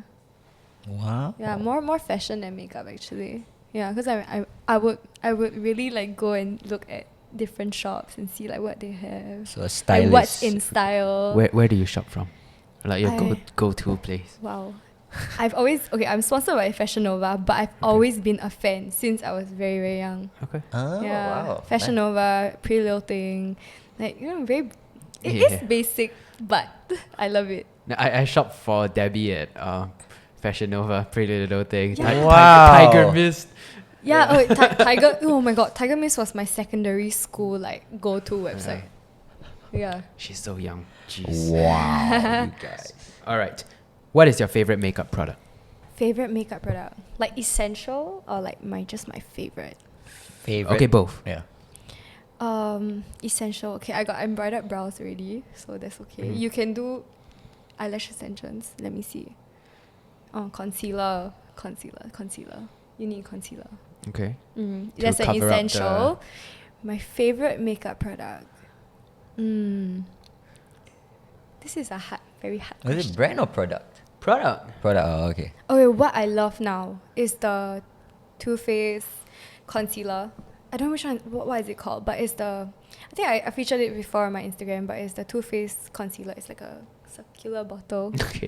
Wow. Yeah, more fashion than makeup actually. Yeah, because I would really like go and look at different shops and see like what they have. So a Like stylist. what's in style. Where do you shop from? Like your I- go-to place. Wow. I'm sponsored by Fashion Nova, but I've always been a fan since I was very, very young. Okay. Oh, Yeah. wow. Fashion Nice. Nova, Pretty Little Thing. Like, very it Yeah. is basic, but I love it. No, I shop for Debbie at Fashion Nova, Pretty Little Thing. Yeah. Wow. Tiger Mist. Yeah, Tiger. Oh my god, Tiger Mist was my secondary school like go-to website. Yeah. She's so young. Jeez. Wow. You guys. All right. What is your favorite makeup product? Favorite makeup product, like essential or like my favorite. Favorite. Okay, both. Yeah. Essential. Okay, I got embroidered brows already, so that's okay. Mhm. You can do eyelash extensions. Let me see. Concealer. You need concealer. Okay. That's an cover up essential. My favorite makeup product. This is very hard. Was question. it brand or product? Product. Product. Oh, okay. Okay, what I love now is the Too Faced concealer. I don't know which one. What is it called? But it's the. I think I featured it before on my Instagram. But it's the Too Faced concealer. It's like a circular bottle. Okay.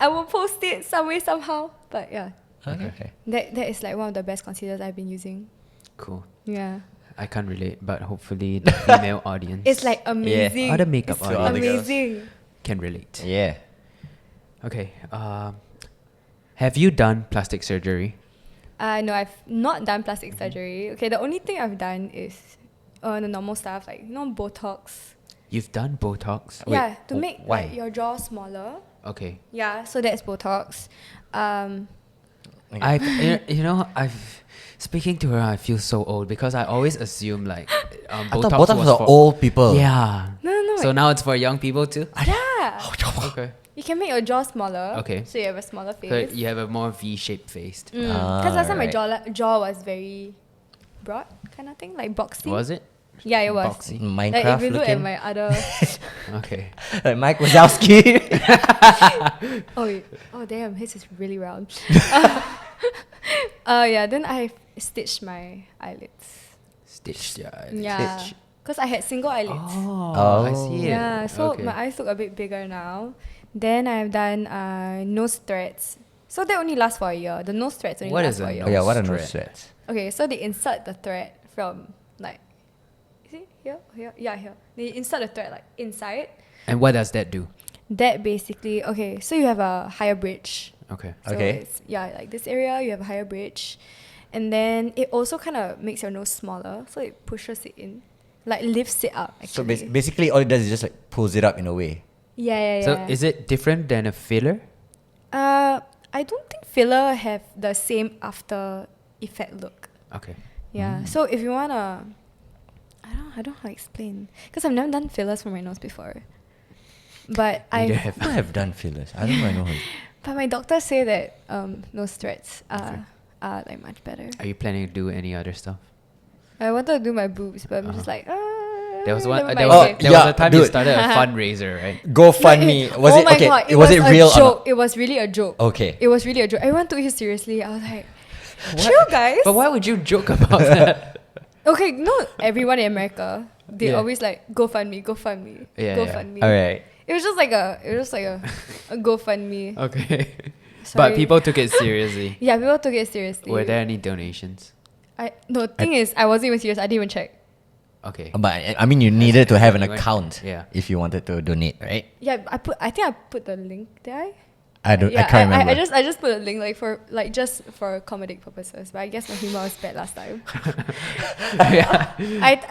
I will post it some way somehow. But yeah, Okay. that is like one of the best concealers I've been using. Cool. Yeah, I can't relate, but hopefully the female audience it's like amazing. Other makeup it's audience. Other girls. amazing. can relate. Yeah. Okay. Have you done plastic surgery? No, I've not done plastic surgery. Okay, the only thing I've done is the normal stuff like Botox. You've done Botox? Wait, Yeah, to make why? like your jaw smaller. Okay. Yeah, so that's Botox. I've speaking to her, I feel so old because I always assume like I Botox, thought Botox was for for old people. Yeah. No. So now it's for young people too. Yeah, Okay. you can make your jaw smaller. Okay. So you have a smaller So face. you have a more V-shaped face. Because last time my right. jaw was very broad kind of thing, like boxy. Was it? Yeah, it was. Boxy. Like Minecraft if you look at looking. my other, Okay. Like Mike Wazowski. oh damn, his is really round. Yeah, then I stitched my eyelids. Stitched. Yeah. Yeah, because I had single eyelids. Oh, I Oh. see it. Yeah, so Okay. my eyes look a bit bigger now. Then I've done nose threads. So that only lasts for a year. The nose threads only What last is for a a year. Oh yeah, what are Thread. nose threads? Okay, so they insert the thread from like, is it here? Here? Yeah, here. They insert the thread like inside. And what does that do? That basically, okay, so you have a higher bridge. Okay. So Okay. it's, yeah, like this area, you have a higher bridge. And then it also kind of makes your nose smaller. So it pushes it in. Like lifts it up, So actually. basically, all it does is just like pulls it up in a way. Yeah. So is it different than a filler? I don't think filler have the same after effect look. Okay. Yeah. So if you wanna, I don't know how to explain, because I've never done fillers for my nose before. But Neither I, have I have done fillers. I don't know. but my doctor say that nose threads are like much better. Are you planning to do any other stuff? I wanted to do my boobs, but I'm just like, There was one. never There mind, was, okay. was a time you dude. started a fundraiser, right? GoFundMe. Was oh it my okay? God, Was it real a or joke. not? It was really a joke. Okay. It was really a joke. Everyone took it seriously. I was like, chill, guys. But why would you joke about that? Okay, no, everyone in America, they Yeah. always like GoFundMe. Yeah. GoFundMe. All right. It was just like a GoFundMe. Okay. Sorry. But people took it seriously. Yeah, people took it seriously. Were there any donations? The thing is, I wasn't even serious. I didn't even check. Okay. But I mean, you needed to have an Anyway, account yeah. if you wanted to donate, right? Yeah, I think I put the link. Did I? I can't remember. I just put a link just for comedic purposes. But I guess my humor was bad last time. Yeah.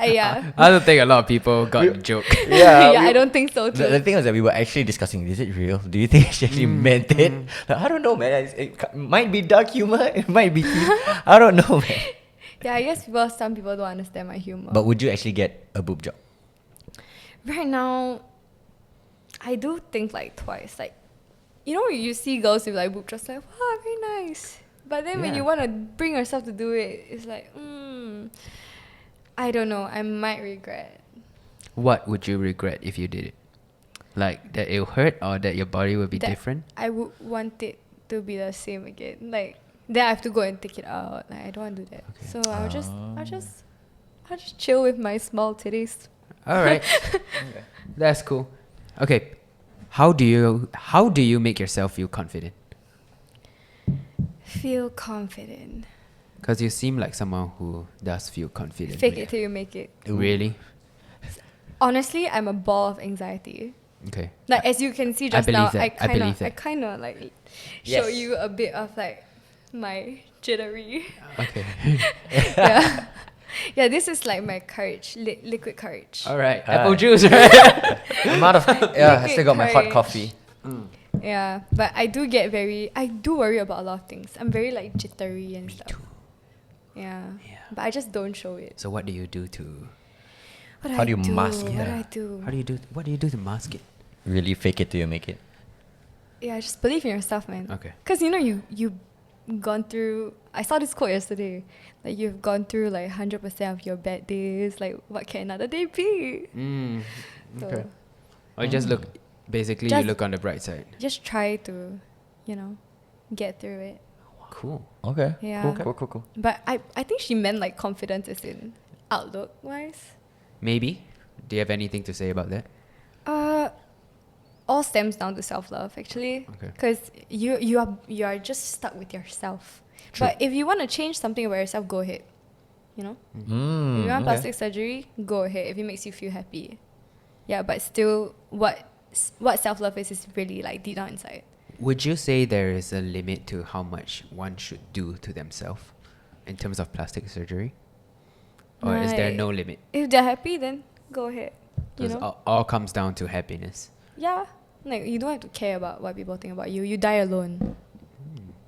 Yeah. I don't think a lot of people got the joke. Yeah, I don't think so too. The thing was that we were actually discussing, is it real? Do you think she actually meant it? Like, I don't know, man. It might be dark humor. It might be. I don't know, man. Yeah, I guess some people don't understand my humor. But would you actually get a boob job? Right now, I do think like twice. Like, you know, you see girls with like boob jobs, like, wow, very nice. But then when Yeah. you want to bring yourself to do it, it's like, I don't know. I might regret. What would you regret if you did it? Like that it'll hurt or that your body will be That different? I would want it to be the same again. Like, then I have to go and take it out. Like, I don't want to do that. Okay. So I'll just chill with my small titties. All right. That's cool. Okay. How do you make yourself feel confident? Feel confident. Because you seem like someone who does feel confident. Fake it till you make it. Really? Honestly, I'm a ball of anxiety. Okay. Like, as you can see I just now, believe that. I believe that. I kind of like show Yes. you a bit of like my jittery. Okay. Yeah. Yeah, this is like my courage, liquid courage. All right. Ah. Apple juice, right? I'm out of. Yeah, I still got my hot Courage. coffee. Yeah, but I do worry about a lot of things. I'm very like jittery and stuff. too. Yeah. Yeah. But I just don't show it. So what do you do to? What How do you mask it? What do Yeah. I do? What do you do to mask it? Really fake it till you make it. Yeah, just believe in yourself, man. Okay. Because you know you've gone through. I saw this quote yesterday. Like, you've gone through like 100% of your bad days. Like, what can another day be? So Okay. Or you just look. Basically, you Just- look on the bright side. just try to, get through it. Cool. Okay. Yeah. Cool. But I think she meant like confidence as in outlook wise. Maybe. Do you have anything to say about that? All stems down to self-love actually. Okay. Because you are just stuck with yourself. True. But if you want to change something about yourself, go ahead. If you want Okay. plastic surgery, go ahead if it makes you feel happy. Yeah, but still, what self-love is really like deep down inside. Would you say there is a limit to how much one should do to themselves in terms of plastic surgery? Or is there Like, no limit? If they're happy, then go ahead. You Because know? all comes down to happiness. Yeah. Like, you don't have to care about what people think about you. You die alone.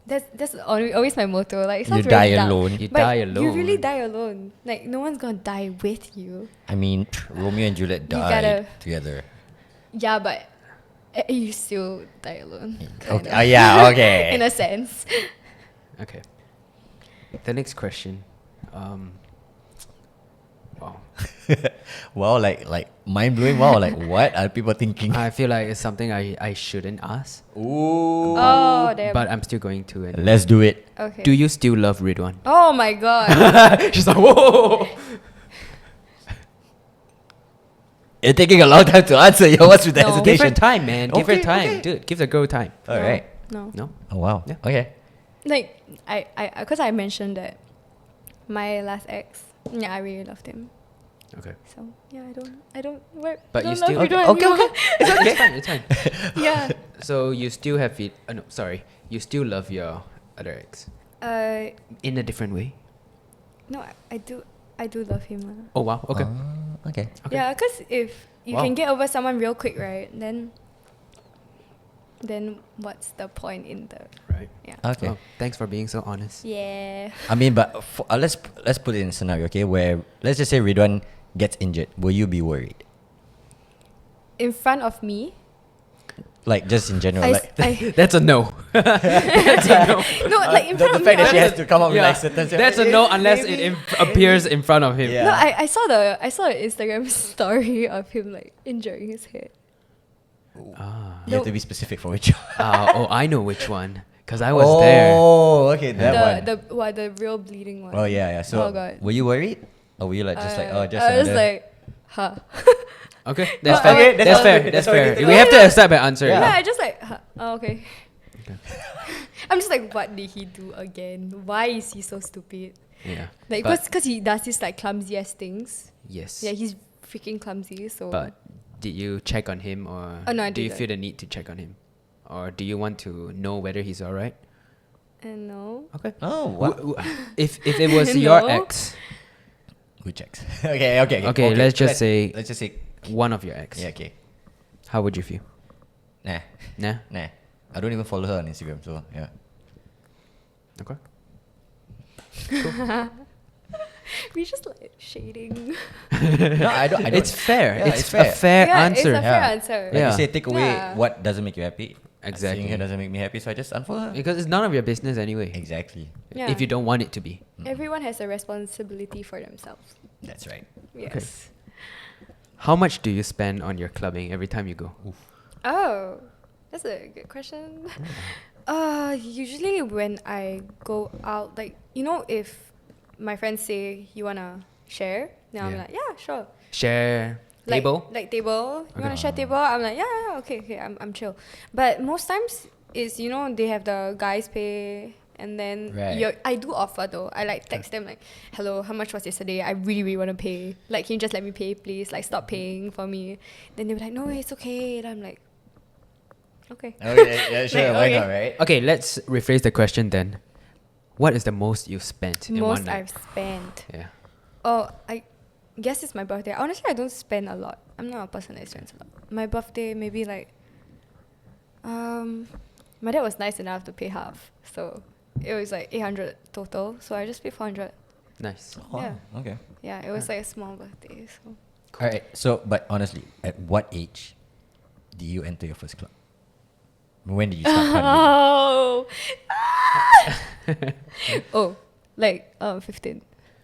That's always my motto. Like, it sounds You very die dark, alone. You but die alone. You really die alone. Like, no one's gonna die with you. I mean, Romeo and Juliet You died gotta- together. Yeah, but you still die alone. Okay. Yeah. Okay. In a sense. Okay. The next question. Wow. Wow, like mind blowing. Wow, like what are people thinking? I feel like it's something I shouldn't ask, Ooh. Oh, damn. but I'm still going to. And Let's do it. Okay. do you still love Ridhwan? Oh my god. She's like, whoa. You're taking a long time to answer. Yo, what's with the No. Give her hesitation? time, man. Give her Okay, time, okay. dude. Give the girl time. All right. No. No. Oh wow. Yeah. Okay. Like because I mentioned that my last ex, yeah, I really loved him. Okay. So yeah, I don't work. But don't you love still- Ridhwan Okay. anymore. It's fine. It's fine. Yeah. So you still have it? No, sorry. You still love your other ex in a different way. No, I do love him. Oh wow. Okay. Okay. Okay. Yeah, because if you Wow. can get over someone real quick, right? Then what's the point in the Right. yeah? Okay. Oh, thanks for being so honest. Yeah. I mean, but let's put it in a scenario, okay, where let's just say Ridhwan gets injured. Will you be worried? In front of me, Like just in general, like That's a no. That's a no. no, like in front the of fact me. that she I- has to come up with Yeah. like certain. That's a no unless it appears in front of him. Yeah. No, I saw the Instagram story of him like injuring his head. Ah. You have to be specific for which one. Oh, I know which one. Because I was there. Oh, okay, that one. The real bleeding one. Oh yeah. So Oh, God. were you worried, or were you like just like just I was another? like, huh. Okay, that's No, fair. okay, that's all fair. good, That's that's all fair. good. We have to accept an answer. Yeah, Yeah. I just like, huh. Oh, okay. I'm just like, what did he do again? Why is he so stupid? Yeah. Like, But- because he does this like clumsy ass things. Yes. Yeah, he's freaking clumsy. So. But did you check on him, or Oh, no, I do you didn't. feel the need to check on him, or do you want to know whether he's all right? No. Okay. Oh, what? If it was your No. ex, Who checks? okay. Okay, let's just say- Let's just say. one of your ex, Yeah. Okay. how would you feel? Nah. Nah. I don't even follow her on Instagram, so yeah. Okay. We just like shading. No, I don't. It's fair. Yeah, it's it's a fair. fair yeah, answer. It's a fair Yeah. answer. Like Yeah. you say, take away Yeah. what doesn't make you happy. Exactly. Seeing her doesn't make me happy, so I just unfollow her. Because it's none of your business anyway. Exactly. Yeah. If you don't want it to be. Everyone has a responsibility for themselves. That's right. Yes. How much do you spend on your clubbing every time you go? Oh, that's a good question. Usually when I go out, like, you know, if my friends say you wanna share, then I'm Yeah. like, yeah, sure. Share Like, table? like table. You Okay. wanna share table? I'm like, yeah, okay, I'm chill. But most times is, you know, they have the guys pay, and then Right. I do offer though. I like text them like, hello, how much was yesterday? I really want to pay. Like, can you just let me pay, please? Like, stop paying for me. Then they're like, no, it's okay. And I'm like, okay. Okay, yeah, sure, Like, why okay. not, right? Okay, let's rephrase the question then. What is the most you've spent in one Most night? I've spent. Yeah. Oh, I guess it's my birthday. Honestly, I don't spend a lot. I'm not a person that spends a lot. My birthday, maybe like, my dad was nice enough to pay half, so it was like 800 total. So I just paid 400. Nice. Oh, Yeah. Okay. Yeah, it was like a small birthday. So All right. So, but honestly, at what age did you enter your first club? When did you start clubbing? oh, oh, like 15.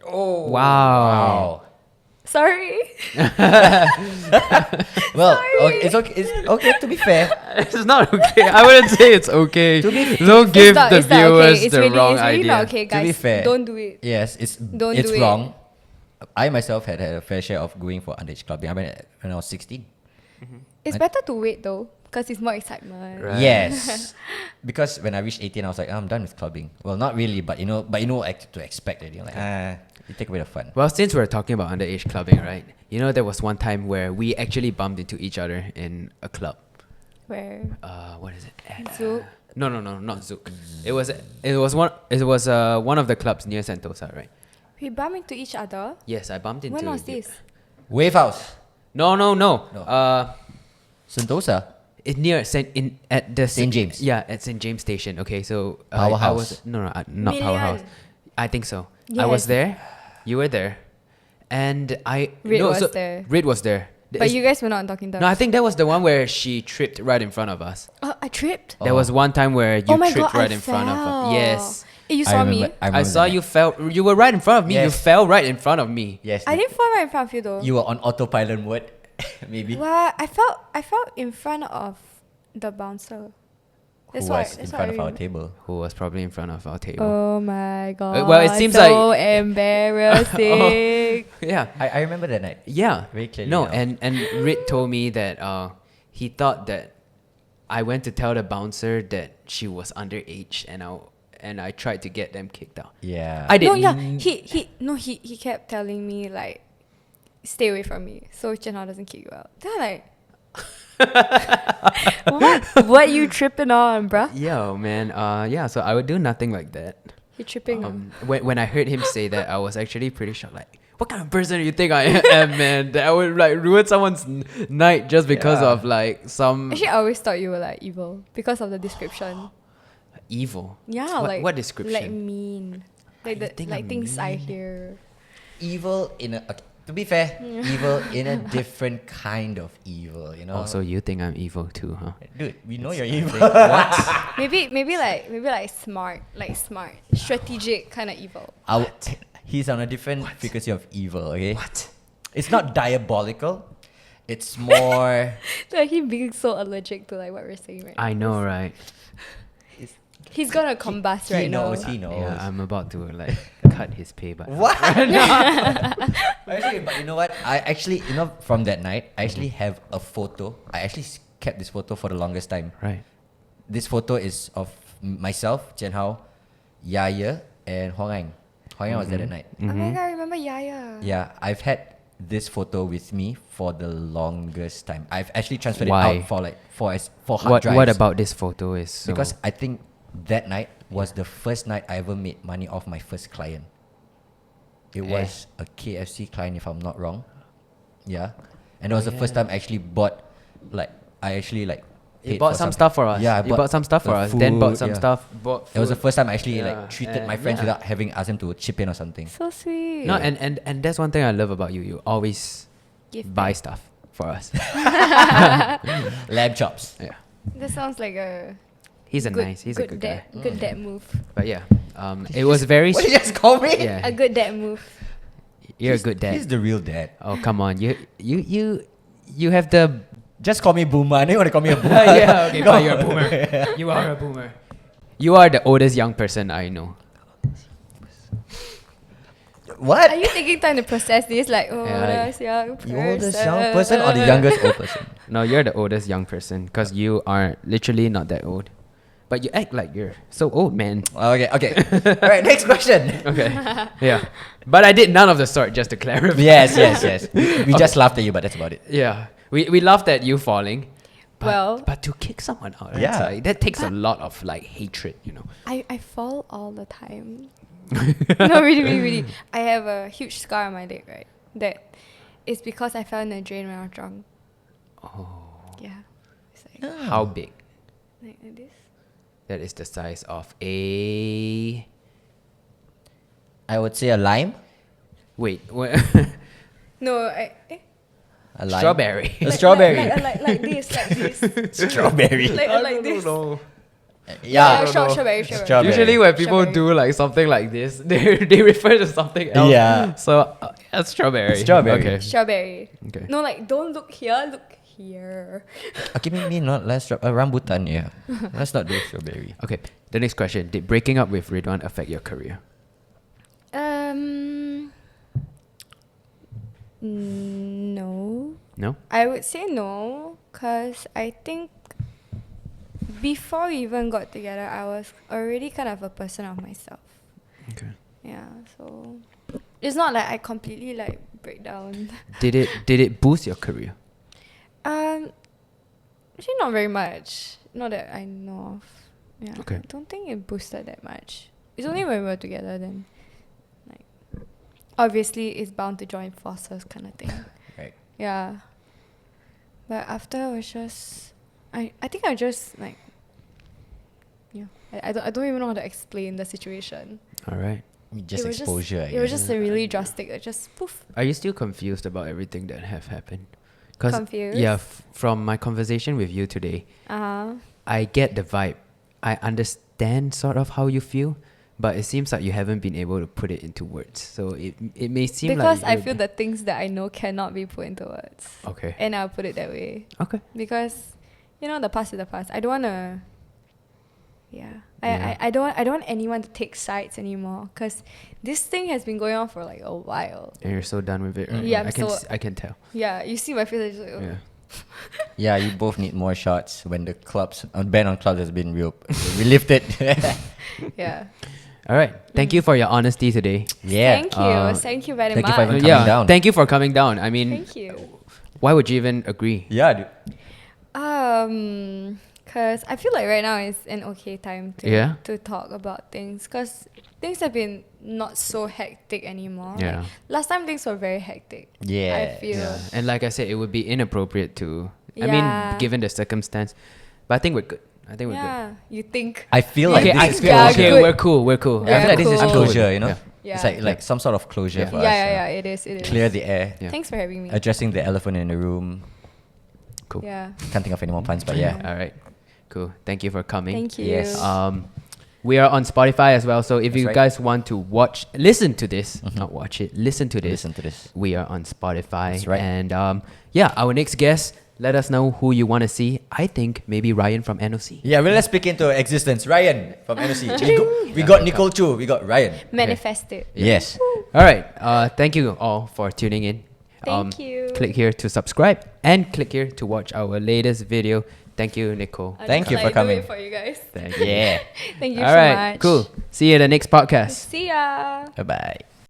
Oh, Wow. Sorry. Well, okay, it's okay. It's okay to be fair. It's not okay. I wouldn't say it's okay. To be- Don't give It's not- the it's not okay. viewers It's the really, wrong it's really idea. not okay, To guys. be fair. Don't do it. Yes, it's Don't it's do it. wrong. I myself had a fair share of going for underage clubbing. I mean, when I was 16. It's better to wait though, because it's more excitement. Right. Yes, because when I reached 18, I was like, I'm done with clubbing. Well, not really, but you know to expect it. You're like, you take away the fun. Well, since we're talking about underage clubbing, right? You know, there was one time where we actually bumped into each other in a club. Where What is it? Zouk? No, not Zouk. It was one of the clubs near Sentosa, right? we bump into each other. Yes, I bumped into. When was you. this? No. Wave House, Sentosa. It near at the St. James. Yeah, at St. James Station. Okay, so I was Powerhouse. not Million. Powerhouse. I think so. I was Yes. there. You were there, and Rid no, was so there. Rid was there. But you guys were not talking to No, I think that was the one where she tripped right in front of us. I tripped. There was one time where you Oh my tripped god, right I in front of fell. us. Yes. You saw me. I saw you fell. You were right in front of me. You Yes. fell right in front of me. Yes, I didn't fall right in front of you though. You were on autopilot mode, maybe. What? I felt in front of the bouncer. That's who why. was in front of our table. Who was probably in front of our table. Oh my god. well, it seems so like- embarrassing. Yeah. I remember that night. Yeah. Very clearly No, now. and Rit told me that he thought that I went to tell the bouncer that she was underage, and I tried to get them kicked out. Yeah. I did. No, yeah. He kept telling me like, stay away from me, so Jian Hao doesn't kick you out. Then I'm like, what you tripping on, bruh? Yo, man. Yeah. So I would do nothing like that. You tripping on? When I heard him say that, I was actually pretty shocked. Like, what kind of person do you think I am, man? That I would like ruin someone's night just because Yeah. of like some Actually, I always thought you were like evil because of the description. evil. Yeah, What description? Like mean, like You think I'm things I mean? hear. Evil in a... Okay, to be fair, evil in a different kind of evil, you know? Oh, so you think I'm evil too, huh? Dude, we know you're evil. What? Maybe like smart, strategic kind of evil. He's on a different frequency of evil, okay? What? It's not diabolical. It's more... Like him being so allergic to like what we're saying right I know, right? He's gonna combust right now. He knows. Yeah, I'm about to like cut his pay, but What? Actually, but you know what? I actually, from that night, I actually have a photo. I actually kept this photo for the longest time. right. This photo is of myself, Jian Hao, Yaya, and Huang Ang. Huang Ang was there that night. Oh my god, I remember Yaya. Yeah, I've had this photo with me for the longest time. I've actually transferred Why? it out for hard drives. What about this photo is so Because I think that night was the first night I ever made money off my first client. It was a KFC client, if I'm not wrong. Yeah, and it was the first time I actually bought, you paid bought for some stuff for us. Yeah, I you bought some stuff for the us. Then bought food, some yeah. stuff. Bought food. It was the first time I actually Yeah, treated my and friends yeah. without having asked them to chip in or something. So sweet. No, and that's one thing I love about you. You always Give buy back. stuff for us. Lamb chops. Yeah, That sounds like a he's a good, nice. He's good a good dad, guy. good dad move. But yeah, it was very. What did you just call me? A Yeah, good dad move. you're a good He's dad. the real dad. Oh come on, you have the. Just call me Boomer. I know you want to call me a Boomer. Yeah, okay, fine, you're a boomer. You are a boomer. You are the oldest young person I know. What? Are you taking time to process this? Like, Yeah, oldest young person. The oldest young person or the youngest old person? No, you're the oldest young person because you are literally not that old. But you act like you're so old, man. Okay. All right, next question. Okay. Yeah. But I did none of the sort, just to clarify. Yes. We just laughed at you, but that's about it. Yeah. We laughed at you falling. But, Well- but to kick someone out, Yeah. that takes a lot of like hatred, you know. I fall all the time. No, really. I have a huge scar on my leg, right? That is because I fell in the drain when I was drunk. Oh. Yeah. It's like, How big? like this. That is the size of a. I would say a lime. Wait. No, A lime. Strawberry. A strawberry. like this. Strawberry. like this. Yeah. Strawberry. Strawberry. Usually when people Strawberry. do like something like this, they refer to something else. Yeah. So strawberry. Strawberry. Okay. Strawberry. Okay. No, like don't look here. Look here. Okay, maybe not. Let's rambutan. Yeah. Let's not do strawberry. Okay. The next question: did breaking up with Ridhwan affect your career? No. No. I would say no, cause I think before we even got together, I was already kind of a person of myself. Okay. Yeah, so it's not like I completely like break down. Did it boost your career? Actually not very much. Not that I know of. Yeah. Okay. I don't think it boosted that much. It's only when we were together then. Like, obviously, it's bound to join forces kind of thing. Right. Yeah. But after it was just, I think I just like, yeah. I don't even know how to explain the situation. All right. Just It was exposure. I It was guess. just a really drastic. It just poof. Are you still confused about everything that have happened? 'Cause, Confused? Yeah. From my conversation with you today, I get the vibe. I understand sort of how you feel, but it seems like you haven't been able to put it into words. So it may seem Because like I feel the things that I know cannot be put into words. Okay. And I'll put it that way. Okay. Because, the past is the past. I don't want to Yeah. Yeah. I don't want anyone to take sides anymore because this thing has been going on for like a while. And you're so done with it, right? Yeah, I can tell. Yeah, you see my face. Like, Yeah. Yeah, you both need more shots when the ban on clubs has been we lifted. yeah. All right. Thank you for your honesty today. Yeah. Thank you. Thank you very thank you much. for even coming down. Thank you for coming down. I mean, Thank you. why would you even agree? Yeah, dude. Cause I feel like right now is an okay time to talk about things. Cause things have been not so hectic anymore. Yeah. Like, last time things were very hectic. Yeah. I feel. Yeah. And like I said, it would be inappropriate to. I Yeah. mean, given the circumstance, but I think we're good. I think we're Yeah. You think? I feel like good. Okay, this is Yeah, closure. good. we're cool. I feel like this is Cool. closure, you know? Yeah. Yeah. It's like some sort of closure Yeah. for Yeah, us. yeah, yeah. It is. It is. Clear the air. Yeah. Thanks for having me. Addressing the elephant in the room. Cool. Yeah. Can't think of any more puns, but yeah. All right. Cool. Thank you for coming. Thank you. Yes. We are on Spotify as well. So if That's you right. guys want to listen to this, not watch it, listen to this. Listen to this. We are on Spotify. That's right. And yeah, our next guest, let us know who you want to see. I think maybe Ryan from NOC. Yeah, well, let's speak into existence. Ryan from NOC. We got Nicole Choo. We got Ryan. Manifest it. Yes. All right. Thank you all for tuning in. Thank you. Click here to subscribe and click here to watch our latest video. Thank you, Nicole. I'll Thank just, you for like, coming. Do it for you guys. Thank you. Yeah. Thank you All so right. much. Cool. See you in the next podcast. See ya. Bye bye.